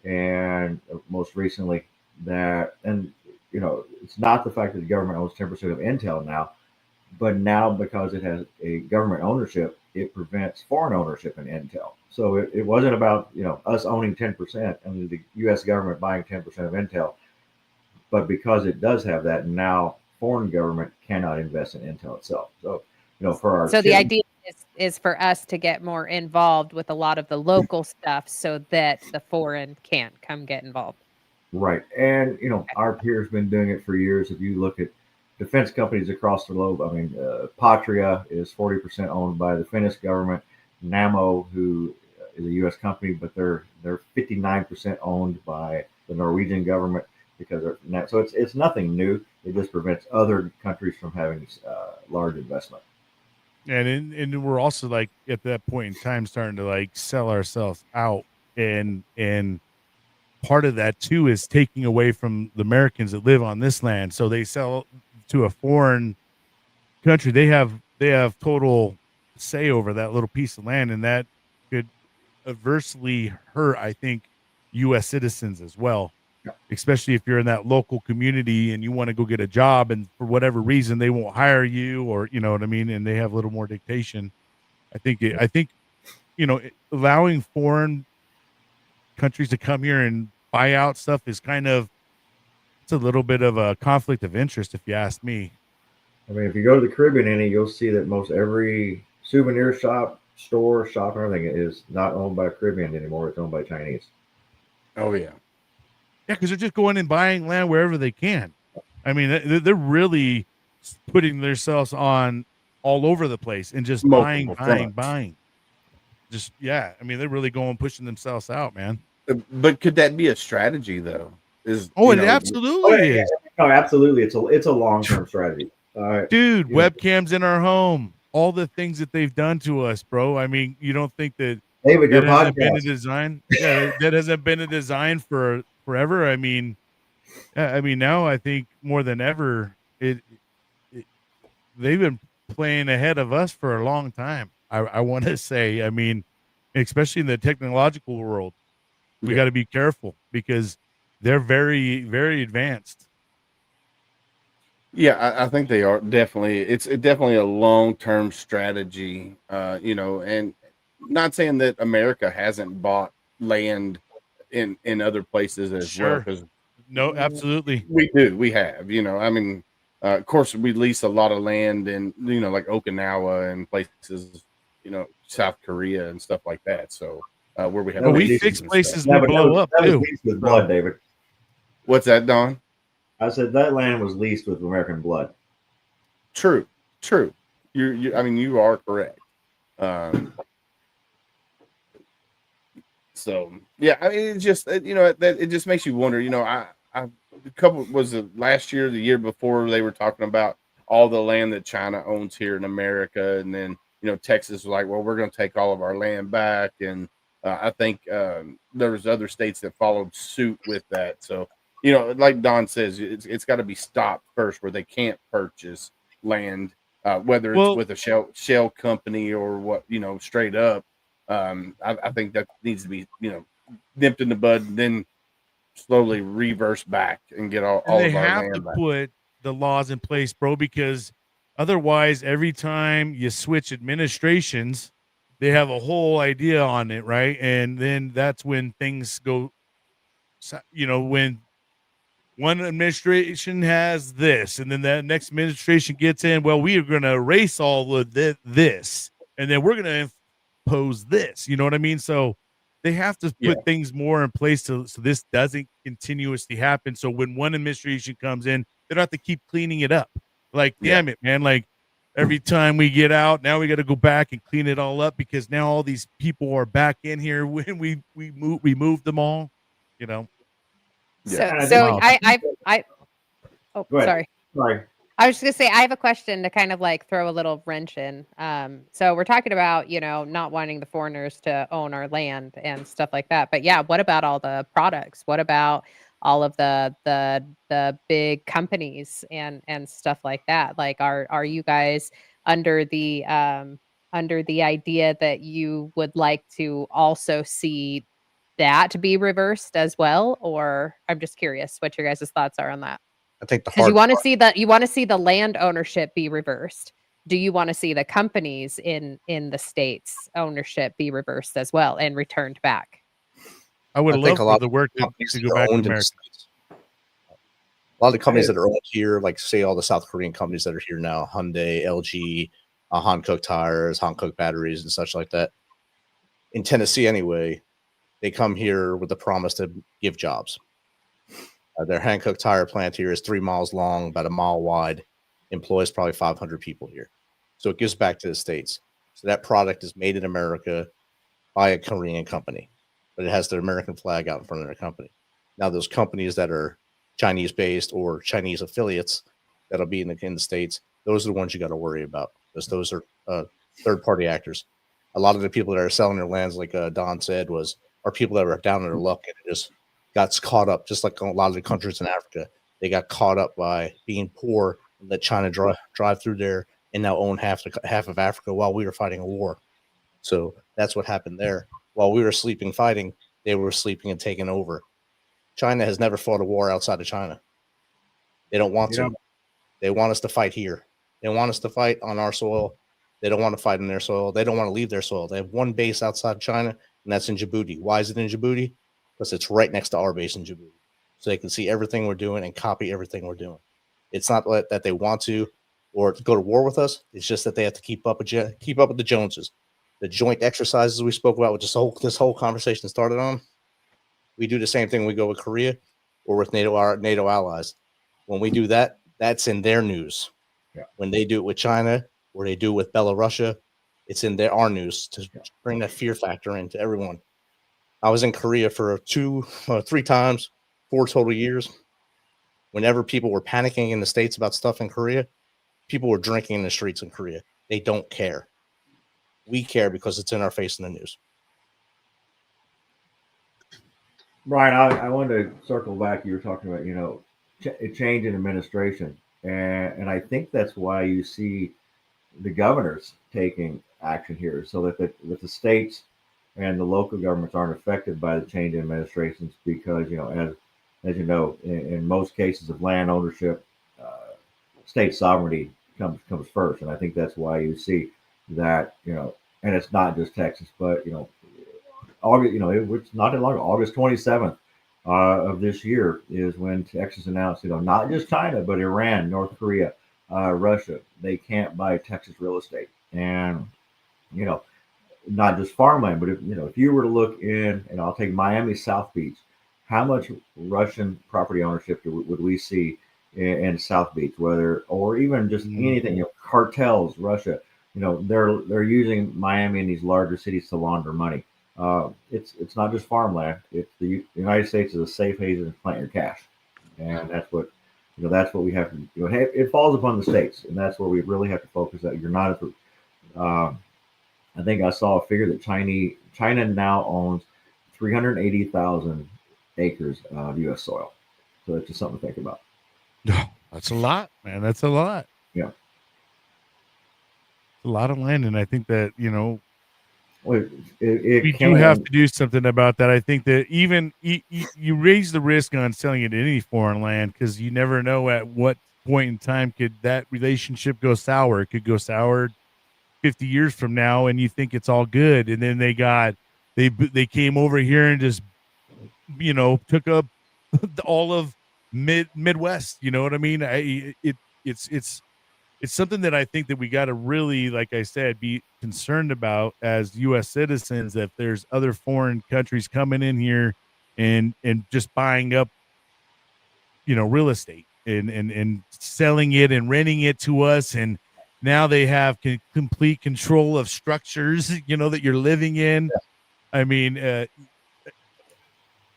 and most recently that, and it's not the fact that the government owns 10% of Intel now, but now because it has a government ownership, it prevents foreign ownership in Intel. So it wasn't about us owning 10% and the U.S. government buying 10% of Intel, but because it does have that, now foreign government cannot invest in Intel itself. So for our So the idea is for us to get more involved with a lot of the local stuff so that the foreign can't come get involved. right, and our peers been doing it for years. If you look at defense companies across the globe, I mean, Patria is 40% owned by the Finnish government. Nammo, who is a U.S. company, but they're 59% owned by the Norwegian government because so it's nothing new. It just prevents other countries from having large investment. And we're also like at that point in time starting to like sell ourselves out, and part of that too is taking away from the Americans that live on this land. So they sell to a foreign country. They have total say over that little piece of land, and that could adversely hurt, I think, U.S. citizens as well. Especially if you're in that local community and you want to go get a job, and for whatever reason they won't hire you, or you know what I mean, and they have a little more dictation. I think allowing foreign countries to come here and buy out stuff is it's a little bit of a conflict of interest, if you ask me. I mean, if you go to the Caribbean, you'll see that most every souvenir shop, store, shop, and everything is not owned by Caribbean anymore. It's owned by Chinese. Oh yeah. Yeah, because they're just going and buying land wherever they can. I mean, they're really putting themselves on all over the place and just Multiple buying. Just, yeah. I mean, they're really pushing themselves out, man. But could that be a strategy, though? It absolutely is. No, absolutely. It's a long-term strategy. Dude, webcams in our home, all the things that they've done to us, bro. I mean, you don't think that David, your hasn't been a podcast. design? Yeah, that hasn't been a design for forever. I mean, now I think more than ever, they've been playing ahead of us for a long time. I want to say, I mean, especially in the technological world, we got to be careful because they're very, very advanced. Yeah, I think they are definitely. It's definitely a long-term strategy, and not saying that America hasn't bought land in other places as well. Because no, absolutely, we do. We have, I mean, of course, we lease a lot of land in, like Okinawa and places, South Korea and stuff like that. So where we have, we fix places we blow up too. With blood, David. What's that, Don? I said that land was leased with American blood. True. You I mean, you are correct. So yeah, I mean, it just it just makes you wonder. A couple was it last year, the year before, they were talking about all the land that China owns here in America, and then Texas was like, well, we're going to take all of our land back, and I think there was other states that followed suit with that. So like Don says, it's got to be stopped first, where they can't purchase land, whether it's with a shell company or what, straight up. I think that needs to be, nipped in the bud, and then slowly reverse back and get all of our land back. They have to put the laws in place, bro, because otherwise, every time you switch administrations, they have a whole idea on it, right? And then that's when things go, when one administration has this, and then that next administration gets in, well, we are going to erase all of this, and then we're going to impose this. You know what I mean? So they have to put things more in place so this doesn't continuously happen. So when one administration comes in, They don't have to keep cleaning it up. Like, Yeah. damn it, man. Like every time we get out, now we got to go back and clean it all up because now all these people are back in here when we moved them all, you know. So, And I so think- I oh, Go ahead. sorry. Sorry. I was just gonna say I have a question to kind of like throw a little wrench in. So we're talking about, not wanting the foreigners to own our land and stuff like that. But yeah, what about all the products? What about all of the big companies and stuff like that? Like, are you guys under the idea that you would like to also see that to be reversed as well? Or I'm just curious what your guys' thoughts are on that. I think the Because hard you want to see the land ownership be reversed. Do you want to see the companies in the states ownership be reversed as well and returned back? I would I love think a for lot the of work companies to that go are back to owned in the America. States. A lot of the companies that are owned here, like say all the South Korean companies that are here now, Hyundai, LG, Hankook tires, Hankook batteries, and such like that. In Tennessee, anyway, they come here with the promise to give jobs. Their Hankook tire plant here is 3 miles long, about a mile wide, employs probably 500 people here. So it gives back to the States. So that product is made in America by a Korean company, but it has their American flag out in front of their company. Now, those companies that are Chinese based or Chinese affiliates that'll be in the States, those are the ones you got to worry about because those are third party actors. A lot of the people that are selling their lands, like Don said, are people that were down in their luck and just got caught up, just like a lot of the countries in Africa. They got caught up by being poor and let China drive through there and now own half of Africa while we were fighting a war. So that's what happened there. While we were sleeping fighting, they were sleeping and taking over. China has never fought a war outside of China. They don't want to. They want us to fight here. They want us to fight on our soil. They don't want to fight in their soil. They don't want to leave their soil. They have one base outside China, and that's in Djibouti. Why is it in Djibouti? Because it's right next to our base in Djibouti. So they can see everything we're doing and copy everything we're doing. It's not that they want to or to go to war with us. It's just that they have to keep up with the Joneses. The joint exercises we spoke about, which this whole conversation started on, we do the same thing when we go with Korea or with NATO allies. When we do that, that's in their news. Yeah. When they do it with China or they do it with Belarus, it's in our news to bring that fear factor into everyone. I was in Korea for 3 times, 4 total years. Whenever people were panicking in the States about stuff in Korea, people were drinking in the streets in Korea. They don't care. We care because it's in our face in the news. Brian, I wanted to circle back. You were talking about, a change in administration. And I think that's why you see the governors taking action here so that the states and the local governments aren't affected by the change in administrations because, as you know, in most cases of land ownership, state sovereignty comes first. And I think that's why you see that, and it's not just Texas, but, August, it's not that long. August 27th of this year is when Texas announced, not just China, but Iran, North Korea, Russia, they can't buy Texas real estate. And, not just farmland, but if you were to look in, and I'll take Miami South Beach, how much Russian property ownership would we see in South Beach, or even just anything, cartels, Russia, they're using Miami and these larger cities to launder money. It's not just farmland. It's the United States is a safe haven to plant your cash, and that's what we have to do. It falls upon the states, and that's where we really have to focus. That you're not at the. I think I saw a figure that China now owns 380,000 acres of U.S. soil. So that's just something to think about. That's a lot, man. That's a lot. Yeah, a lot of land, and I think that well, we do have to do something about that. I think that even you raise the risk on selling it in any foreign land because you never know at what point in time could that relationship go sour. It could go sour 50 years from now, and you think it's all good, and then they came over here and just took up all of Midwest. You know what I mean? It's something that I think that we got to really, like I said, be concerned about as U.S. citizens. If there's other foreign countries coming in here and just buying up, real estate and selling it and renting it to us, and now they have complete control of structures, that you're living in. I mean,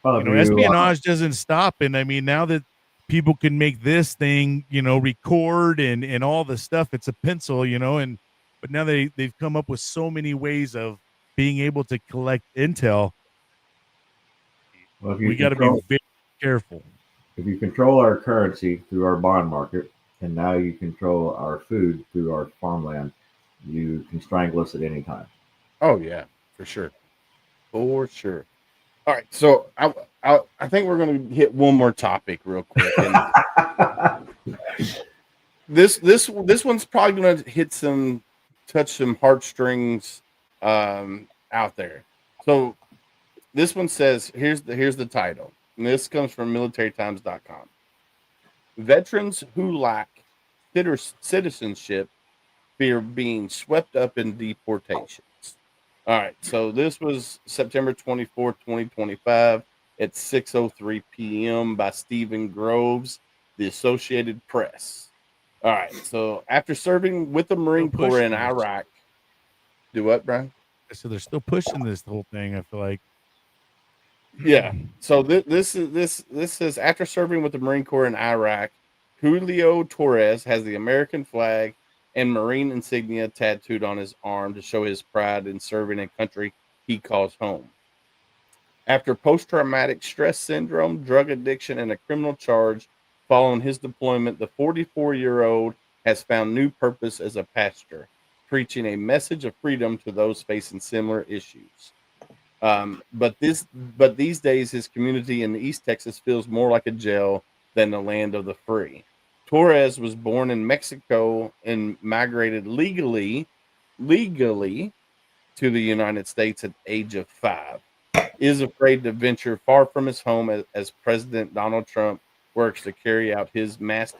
Well, if you, espionage doesn't stop, and I mean, now that people can make this thing, record and all the stuff, it's a pencil, but now they've come up with so many ways of being able to collect intel. well, We got to be very careful. If you control our currency through our bond market, and now you control our food through our farmland, you can strangle us at any time. Oh yeah, for sure. For sure. All right, so I think we're going to hit one more topic real quick. And this one's probably going to touch some heartstrings out there. So this one says, here's the title. And this comes from militarytimes.com. Veterans who lack citizenship fear being swept up in deportations. All right, so this was September 24th, 2025 at 6:03 p.m. by Stephen Groves, the Associated Press. All right, so after serving with the Marine Corps in Iraq, do what, Brian? So they're still pushing this whole thing, I feel like. Yeah. So this says after serving with the Marine Corps in Iraq, Julio Torres has the American flag and Marine insignia tattooed on his arm to show his pride in serving a country he calls home. After post-traumatic stress syndrome, drug addiction, and a criminal charge following his deployment, the 44-year-old has found new purpose as a pastor, preaching a message of freedom to those facing similar issues. But these days, his community in East Texas feels more like a jail than the land of the free. Torres was born in Mexico and migrated legally to the United States at the age of 5. Is afraid to venture far from his home as President Donald Trump works to carry out his mass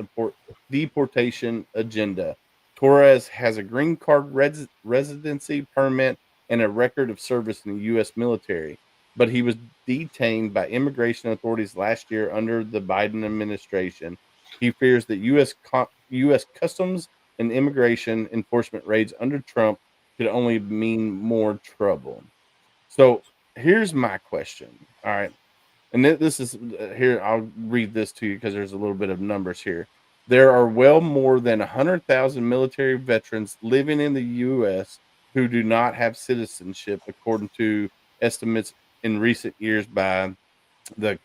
deportation agenda. Torres has a green card residency permit and a record of service in the U.S. military, but he was detained by immigration authorities last year under the Biden administration. He fears that U.S. Customs and Immigration Enforcement raids under Trump could only mean more trouble. So here's my question. All right. And this is here. I'll read this to you because there's a little bit of numbers here. There are well more than 100,000 military veterans living in the U.S. who do not have citizenship, according to estimates in recent years by the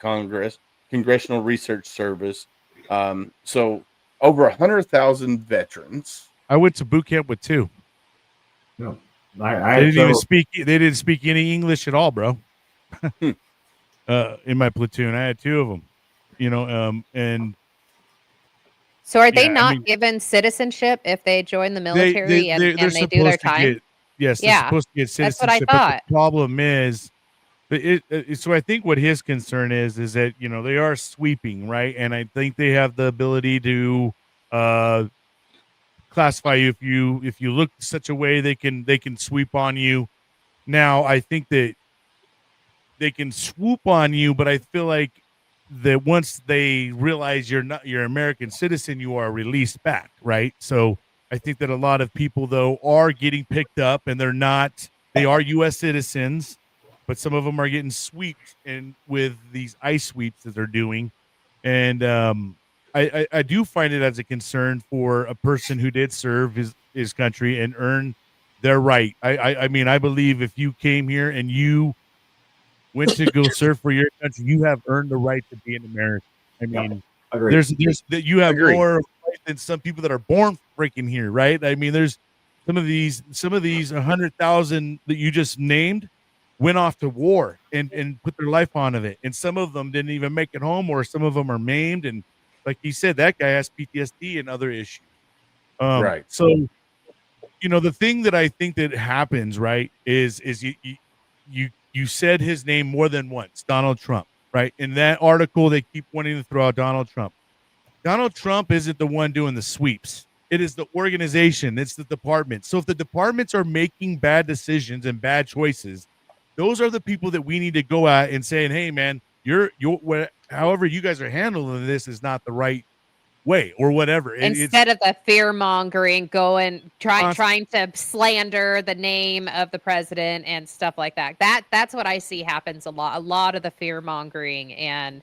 Congressional Research Service. So over 100,000 veterans. I went to boot camp with 2. No, They didn't speak any English at all, bro. In my platoon, I had 2 of them. And so are they not given citizenship if they join the military and they do their time? Yes, they're supposed to get citizenship. That's what I thought. But the problem is, so I think what his concern is that they are sweeping, right? And I think they have the ability to classify you if you look such a way they can sweep on you. Now I think that they can swoop on you, but I feel like that once they realize you're American citizen, you are released back, right? So I think that a lot of people though are getting picked up, and they are U.S. citizens, but some of them are getting swept and with these ICE sweeps that they're doing. And I do find it as a concern for a person who did serve his country and earn their right. I mean, I believe if you came here and you went to go serve for your country, you have earned the right to be an American. I mean, there's you have more right than some people that are born freaking here, right? I mean, there's some of these 100,000 that you just named went off to war and put their life onto it, and some of them didn't even make it home, or some of them are maimed, and like he said, that guy has PTSD and other issues. Right. So, the thing that I think that happens, right, is you said his name more than once, Donald Trump, right? In that article, they keep wanting to throw out Donald Trump. Donald Trump isn't the one doing the sweeps. It is the organization. It's the department. So if the departments are making bad decisions and bad choices, those are the people that we need to go at and saying, hey, man, however you guys are handling this is not the right way or whatever. Instead of the fear mongering, trying to slander the name of the president and stuff like that. That's what I see happens a lot. A lot of the fear mongering and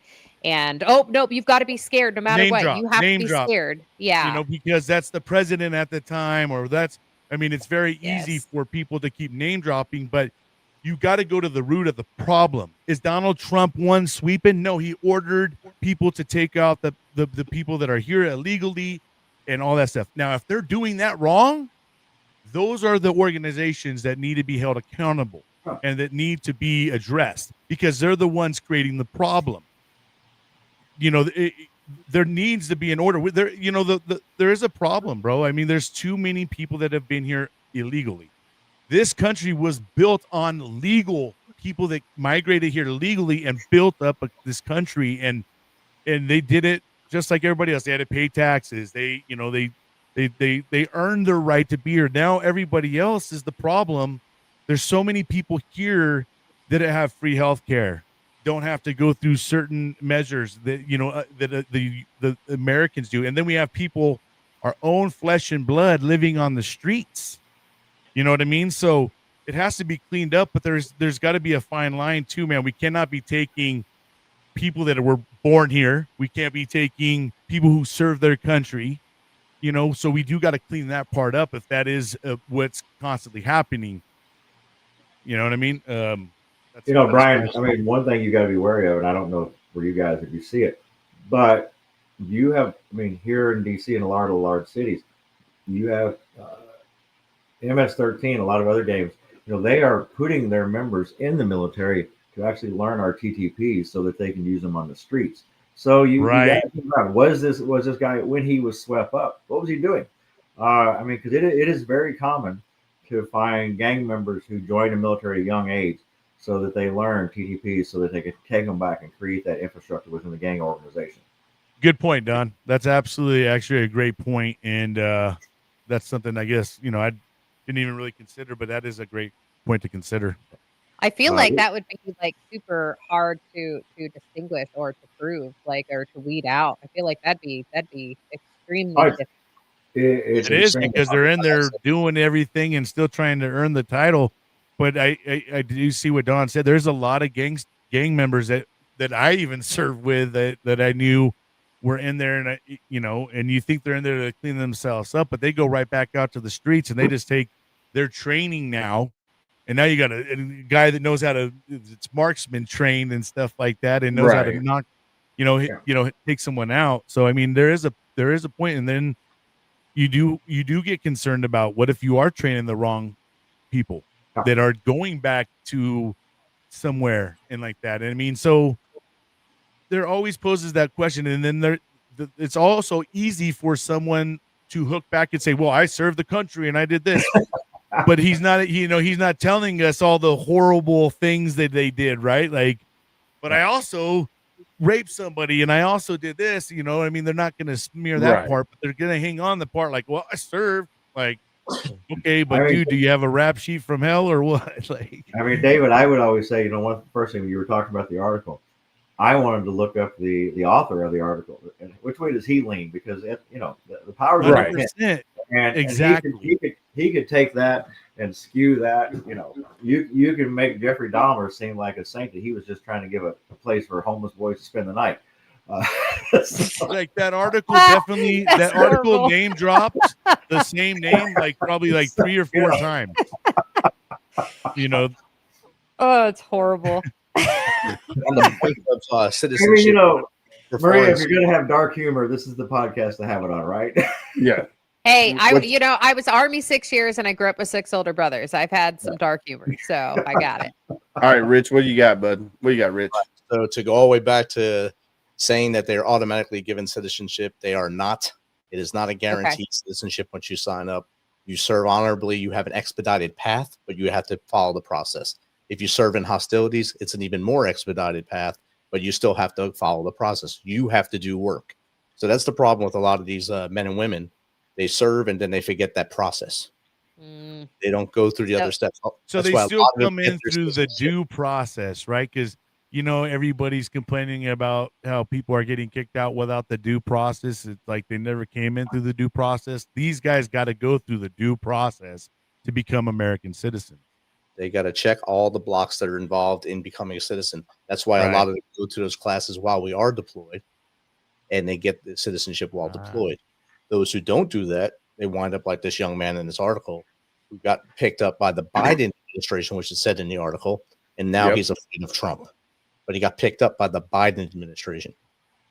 oh nope, you've got to be scared no matter what. You have to be scared. Yeah. Because that's the president at the time, or it's very easy for people to keep name dropping, but you got to go to the root of the problem. Is Donald Trump one sweeping? No, he ordered people to take out the people that are here illegally and all that stuff. Now, if they're doing that wrong, those are the organizations that need to be held accountable and that need to be addressed because they're the ones creating the problem. There needs to be an order. There is a problem, bro. There's too many people that have been here illegally. This country was built on legal people that migrated here legally and built up this country, and they did it just like everybody else. They had to pay taxes. They earned their right to be here. Now everybody else is the problem. There's so many people here that have free health care, don't have to go through certain measures that the Americans do, and then we have people, our own flesh and blood, living on the streets. You know what I mean? So it has to be cleaned up, but there's got to be a fine line too, man. We cannot be taking people that were born here. We can't be taking people who serve their country, so we do got to clean that part up if that is what's constantly happening. You know what I mean? Brian, one thing you got to be wary of, and I don't know for you guys if you see it, but you have, here in DC and a lot of large cities, you have MS-13, a lot of other games, they are putting their members in the military to actually learn our TTPs so that they can use them on the streets. So you gotta think about, was this guy, when he was swept up, what was he doing? Because it is very common to find gang members who join the military at a young age so that they learn TTPs so that they can take them back and create that infrastructure within the gang organization. Good point, Don. That's absolutely actually a great point, and that's something I guess I didn't even really consider, but that is a great point to consider. I feel like that would be like super hard to distinguish or to prove, or to weed out. I feel like that'd be extremely difficult. It is because they're in there doing everything and still trying to earn the title. But I do see what Don said. There's a lot of gang members that I even served with that I knew were in there, and and you think they're in there to clean themselves up, but they go right back out to the streets and they just take their training now. And now you got a guy that knows how to, it's marksman trained and stuff like that, and knows how to knock, take someone out. So there is a point, and then you do get concerned about what if you are training the wrong people that are going back to somewhere and like that. So there always poses that question, and then it's also easy for someone to hook back and say, well, I served the country and I did this. But he's not telling us all the horrible things that they did, right? But I also raped somebody and I also did this, they're not going to smear that part, but they're going to hang on the part well, I served, okay, but dude, do you have a rap sheet from hell or what? David, I would always say, one of the first thing you were talking about the article, I wanted to look up the author of the article and which way does he lean, because the power's right. And exactly. And he could take that and skew that. You can make Jeffrey Dahmer seem like a saint that he was just trying to give a place for homeless boys to spend the night. That article definitely, that article name dropped the same name probably 3 or 4 times. Oh, it's horrible. On the point of citizenship. Maria, if you're going to have dark humor, this is the podcast to have it on, right? Yeah. Hey, I was Army 6 years and I grew up with 6 older brothers. I've had some dark humor, so I got it. All right, Rich, what do you got, bud? What do you got, Rich? So to go all the way back to saying that they're automatically given citizenship, they are not. It is not a guaranteed citizenship once you sign up. You serve honorably, you have an expedited path, but you have to follow the process. If you serve in hostilities, it's an even more expedited path, but you still have to follow the process. You have to do work. So that's the problem with a lot of these men and women. They serve and then they forget that process. They don't go through the other steps. So they still come in through the due process, right? Because everybody's complaining about how people are getting kicked out without the due process. It's like they never came in through the due process. These guys got to go through the due process to become American citizens. They got to check all the blocks that are involved in becoming a citizen. That's why a lot of them go to those classes while we are deployed, and they get the citizenship while deployed. Those who don't do that, they wind up like this young man in this article who got picked up by the Biden administration, which is said in the article, and now he's afraid of Trump. But he got picked up by the Biden administration.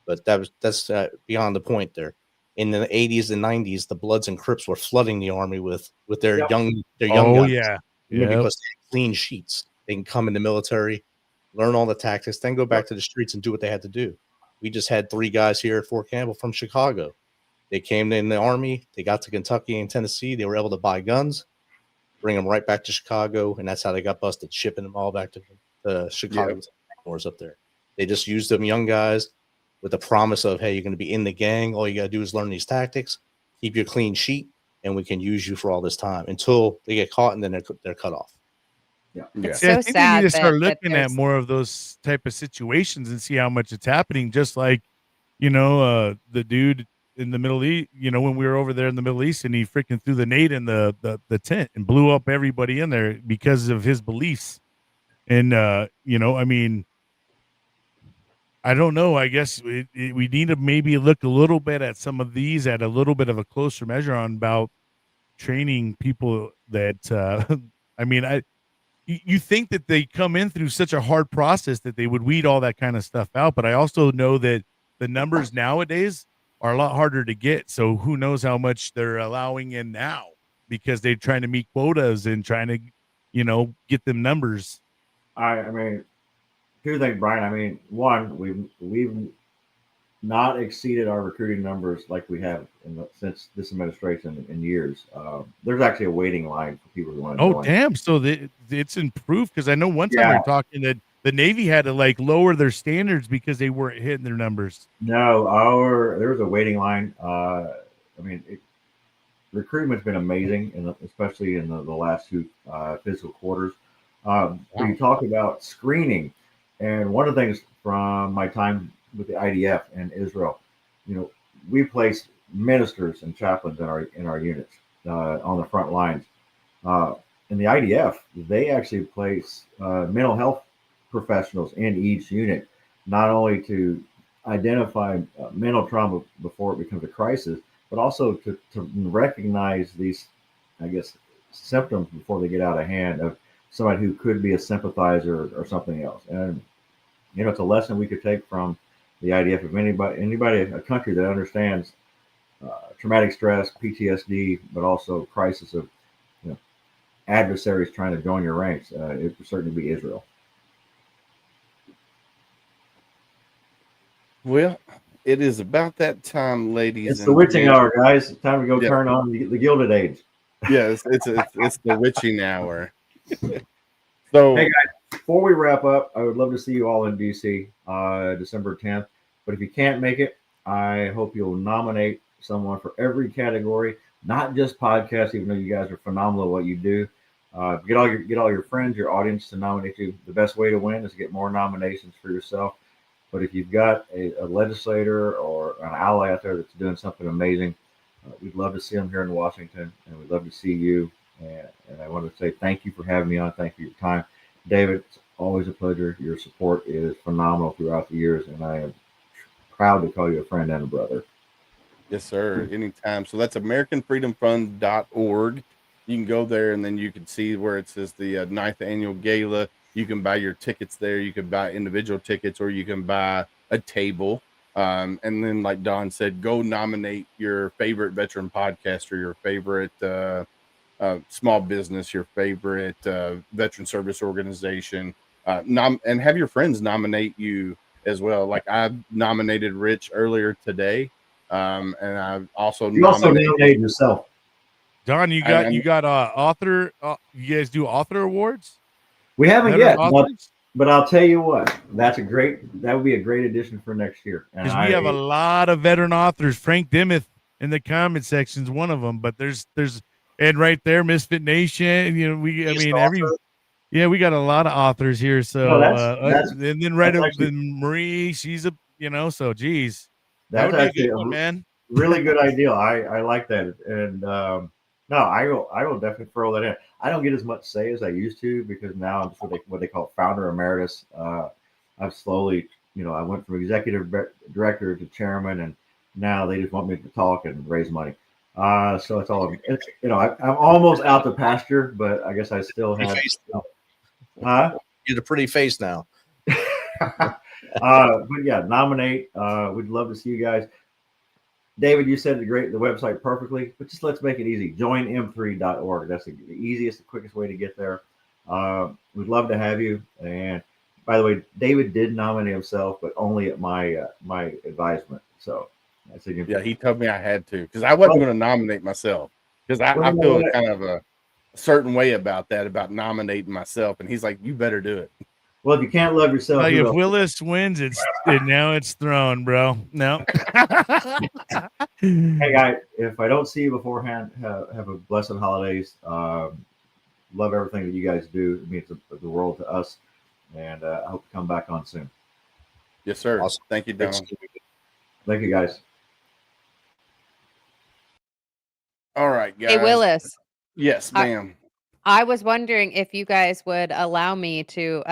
But that's beyond the point there. In the 80s and 90s, the Bloods and Crips were flooding the army with their young guys. Yeah. Because they had clean sheets. They can come in the military, learn all the tactics, then go back to the streets and do what they had to do. We just had 3 guys here at Fort Campbell from Chicago. They came in the army. They got to Kentucky and Tennessee. They were able to buy guns, bring them right back to Chicago, and that's how they got busted, shipping them all back to Chicago wars up there. They just used them young guys with the promise of, hey, you're going to be in the gang. All you got to do is learn these tactics, keep your clean sheet, and we can use you for all this time until they get caught, and then they're cut off. It's I so think sad we need to start that looking at more of those type of situations and see how much it's happening. Just like, the dude in the Middle East, when we were over there in the Middle East and he freaking threw the nade in the tent and blew up everybody in there because of his beliefs. And, I don't know. I guess we need to maybe look a little bit at some of these at a little bit of a closer measure on about training people that, you think that they come in through such a hard process that they would weed all that kind of stuff out. But I also know that the numbers nowadays are a lot harder to get. So who knows how much they're allowing in now because they're trying to meet quotas and trying to, get them numbers. I mean, here's the thing, Brian. I mean, one, we've not exceeded our recruiting numbers like we have since this administration in years. There's actually a waiting line for people who want to join. Oh, damn. So it's improved because I know one time we were talking that the Navy had to lower their standards because they weren't hitting their numbers. No, there's a waiting line. Recruitment's been amazing, especially in the last 2 fiscal quarters. When you talk about screening, and one of the things from my time with the IDF and Israel, we placed ministers and chaplains in our units on the front lines. In the IDF, they actually place mental health professionals in each unit, not only to identify mental trauma before it becomes a crisis, but also to recognize these, I guess, symptoms before they get out of hand of somebody who could be a sympathizer or something else. And it's a lesson we could take from the IDF. If anybody, a country that understands traumatic stress, PTSD, but also crisis of adversaries trying to join your ranks, it would certainly be Israel. Well, it is about that time, ladies. It's the witching hour, guys. It's time to go turn on the Gilded Age. Yes, it's the witching hour. So, hey guys, before we wrap up, I would love to see you all in DC December 10th. But if you can't make it, I hope you'll nominate someone for every category, not just podcasts, even though you guys are phenomenal at what you do. Get all your friends, your audience to nominate you. The best way to win is to get more nominations for yourself. But if you've got a legislator or an ally out there that's doing something amazing, we'd love to see them here in Washington, and we'd love to see you. And I want to say thank you for having me on. Thank you for your time. David, it's always a pleasure. Your support is phenomenal throughout the years, and I am proud to call you a friend and a brother. Yes, sir. Anytime. So that's AmericanFreedomFund.org. You can go there, and then you can see where it says the 9th Annual Gala. You can buy your tickets there. You can buy individual tickets, or you can buy a table. And then, like Don said, go nominate your favorite veteran podcaster, your favorite small business, your favorite veteran service organization, and have your friends nominate you as well. Like I nominated Rich earlier today, and I've also nominated yourself. Don, you got author. You guys do author awards? We haven't yet, but I'll tell you what, that would be a great addition for next year. Because we have a lot of veteran authors. Frank Dimmoth in the comment section is one of them, but there's and right there, MisFitNation. Yeah, we got a lot of authors here. So, No, that's and then right that's up, actually then Marie, she's a, so geez, that that's would be a actually good one, man. really good idea. I like that. And no, I will definitely throw that in. I don't get as much say as I used to because now I'm just what they call founder emeritus. I've slowly, I went from executive director to chairman, and now they just want me to talk and raise money. So I'm almost out the pasture, but I guess I still Pretty have. face now. Huh? You're the pretty face now. But yeah, nominate. We'd love to see you guys. David, you said the website perfectly, but just let's make it easy. Joinm3.org. That's the easiest, the quickest way to get there. We'd love to have you. And by the way, David did nominate himself, but only at my advisement. So I said, Yeah, he told me I had to because I wasn't going to nominate myself because I feel kind of a certain way about that, about nominating myself. And he's like, you better do it. Well, if you can't love yourself, Like who if else? Willis wins, now it's thrown, bro. No. Hey, guys, if I don't see you beforehand, have a blessed holidays. Love everything that you guys do. It means the world to us. And I hope to come back on soon. Yes, sir. Awesome. Thank you, Don. Thank you, guys. All right, guys. Hey, Willis. Yes, ma'am. I was wondering if you guys would allow me to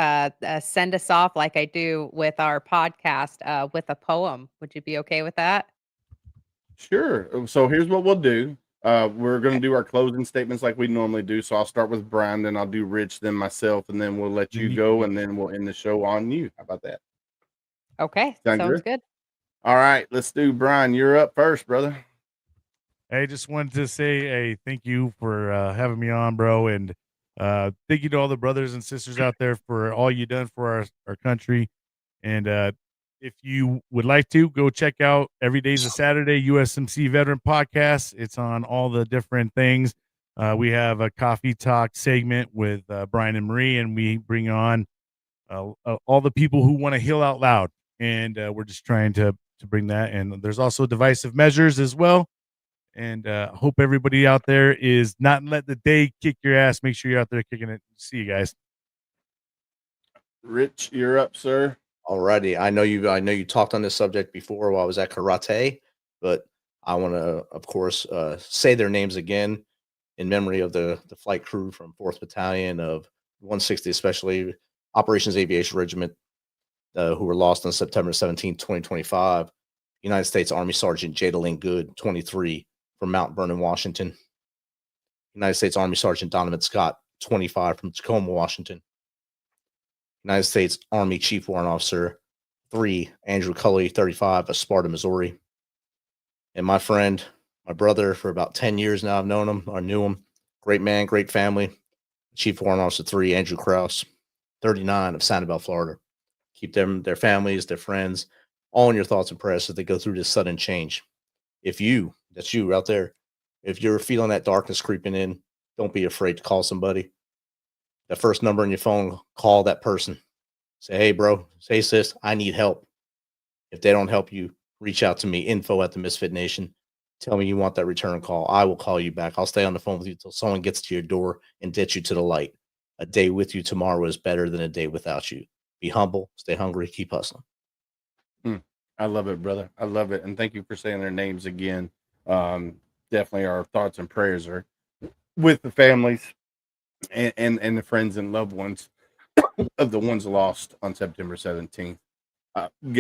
send us off like I do with our podcast with a poem. Would you be okay with that? Sure. So here's what we'll do. We're going to do our closing statements like we normally do. So I'll start with Brian, then I'll do Rich, then myself, and then we'll let you go, and then we'll end the show on you. How about that? Okay. Sound Sounds good. All right, let's do Brian. You're up first, brother. I just wanted to say, hey, thank you for having me on, bro, and thank you to all the brothers and sisters out there for all you done for our country. And if you would like to, go check out Every Day's a Saturday USMC Veteran Podcast. It's on all the different things. We have a coffee talk segment with Brian and Marie, and we bring on all the people who want to heal out loud. And we're just trying to bring that. And there's also divisive measures as well. And hope everybody out there is not let the day kick your ass. Make sure you're out there kicking it. See you guys. Rich, you're up, sir. Alrighty. I know you talked on this subject before while I was at karate, but I want to, of course, say their names again in memory of the flight crew from 4th Battalion of 160, especially Operations Aviation Regiment, who were lost on September 17, 2025. United States Army Sergeant Jadalyn Good, 23, from Mount Vernon, Washington. United States Army Sergeant Donovan Scott, 25, from Tacoma, Washington. United States Army Chief Warrant Officer 3, Andrew Cully, 35, of Sparta, Missouri. And my friend, my brother, for about 10 years now, I've known him, I knew him. Great man, great family. Chief Warrant Officer 3, Andrew Krause, 39, of Sanibel, Florida. Keep them, their families, their friends, all in your thoughts and prayers as they go through this sudden change. If that's you out there, if you're feeling that darkness creeping in, don't be afraid to call somebody. That first number on your phone, call that person. Say, hey, bro, hey, sis, I need help. If they don't help you, reach out to me, info@the MisFitNation. Tell me you want that return call. I will call you back. I'll stay on the phone with you until someone gets to your door and gets you to the light. A day with you tomorrow is better than a day without you. Be humble, stay hungry, keep hustling. I love it, brother. I love it. And thank you for saying their names again. Definitely our thoughts and prayers are with the families and the friends and loved ones of the ones lost on September 17th.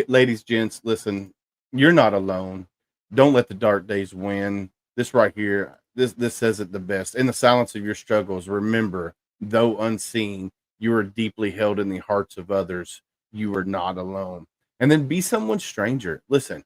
Ladies, gents, listen, you're not alone. Don't let the dark days win. This right here, this says it the best. In the silence of your struggles, remember, though unseen, you are deeply held in the hearts of others. You are not alone. And then be someone's stranger. Listen,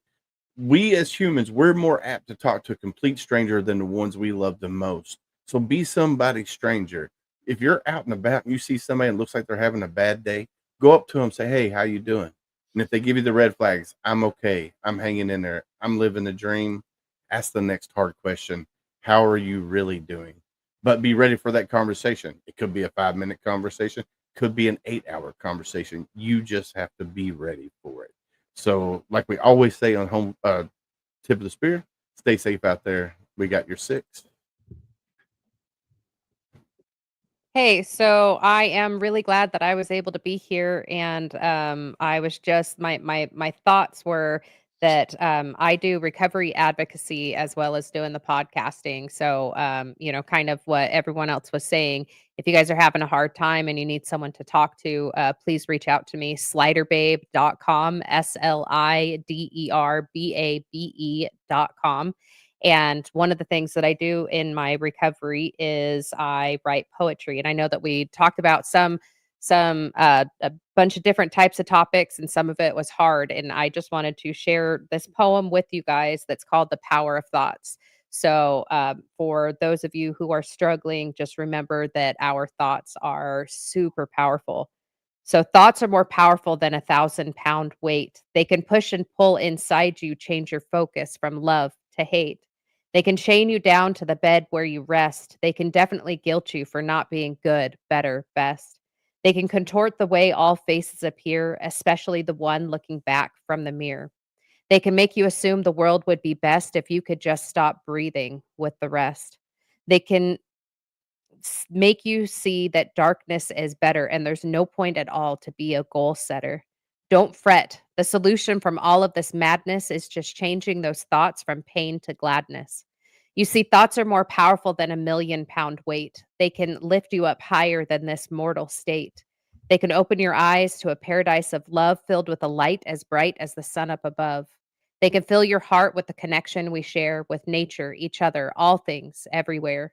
we as humans, we're more apt to talk to a complete stranger than the ones we love the most. So be somebody's stranger. If you're out and about and you see somebody and looks like they're having a bad day, go up to them, say, hey, how you doing? And if they give you the red flags, I'm okay. I'm hanging in there. I'm living the dream. Ask the next hard question. How are you really doing? But be ready for that conversation. It could be a 5-minute conversation, could be an 8-hour conversation. You just have to be ready for it. So like we always say on home tip of the spear, stay safe out there. We got your 6. Hey, so I am really glad that I was able to be here, and I was just my thoughts were that I do recovery advocacy as well as doing the podcasting. So kind of what everyone else was saying. If you guys are having a hard time and you need someone to talk to, please reach out to me. Sliderbabe.com, SLIDERBABE.com. And one of the things that I do in my recovery is I write poetry. And I know that we talked about a bunch of different types of topics, and some of it was hard. And I just wanted to share this poem with you guys that's called "The Power of Thoughts." So, for those of you who are struggling, just remember that our thoughts are super powerful. So thoughts are more powerful than 1,000-pound weight. They can push and pull inside you, change your focus from love to hate. They can chain you down to the bed where you rest. They can definitely guilt you for not being good, better, best. They can contort the way all faces appear, especially the one looking back from the mirror. They can make you assume the world would be best if you could just stop breathing with the rest. They can make you see that darkness is better and there's no point at all to be a goal setter. Don't fret. The solution from all of this madness is just changing those thoughts from pain to gladness. You see, thoughts are more powerful than 1,000,000-pound weight. They can lift you up higher than this mortal state. They can open your eyes to a paradise of love filled with a light as bright as the sun up above. They can fill your heart with the connection we share with nature, each other, all things, everywhere.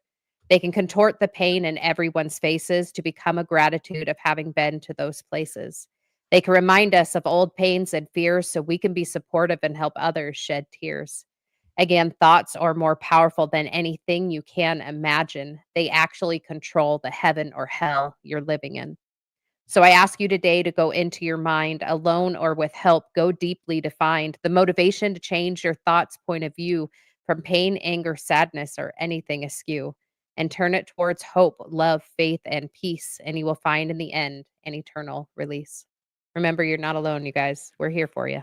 They can contort the pain in everyone's faces to become a gratitude of having been to those places. They can remind us of old pains and fears so we can be supportive and help others shed tears. Again, thoughts are more powerful than anything you can imagine. They actually control the heaven or hell you're living in. So I ask you today to go into your mind, alone or with help, go deeply to find the motivation to change your thoughts' point of view from pain, anger, sadness, or anything askew, and turn it towards hope, love, faith, and peace. And you will find in the end an eternal release. Remember, you're not alone, you guys. We're here for you.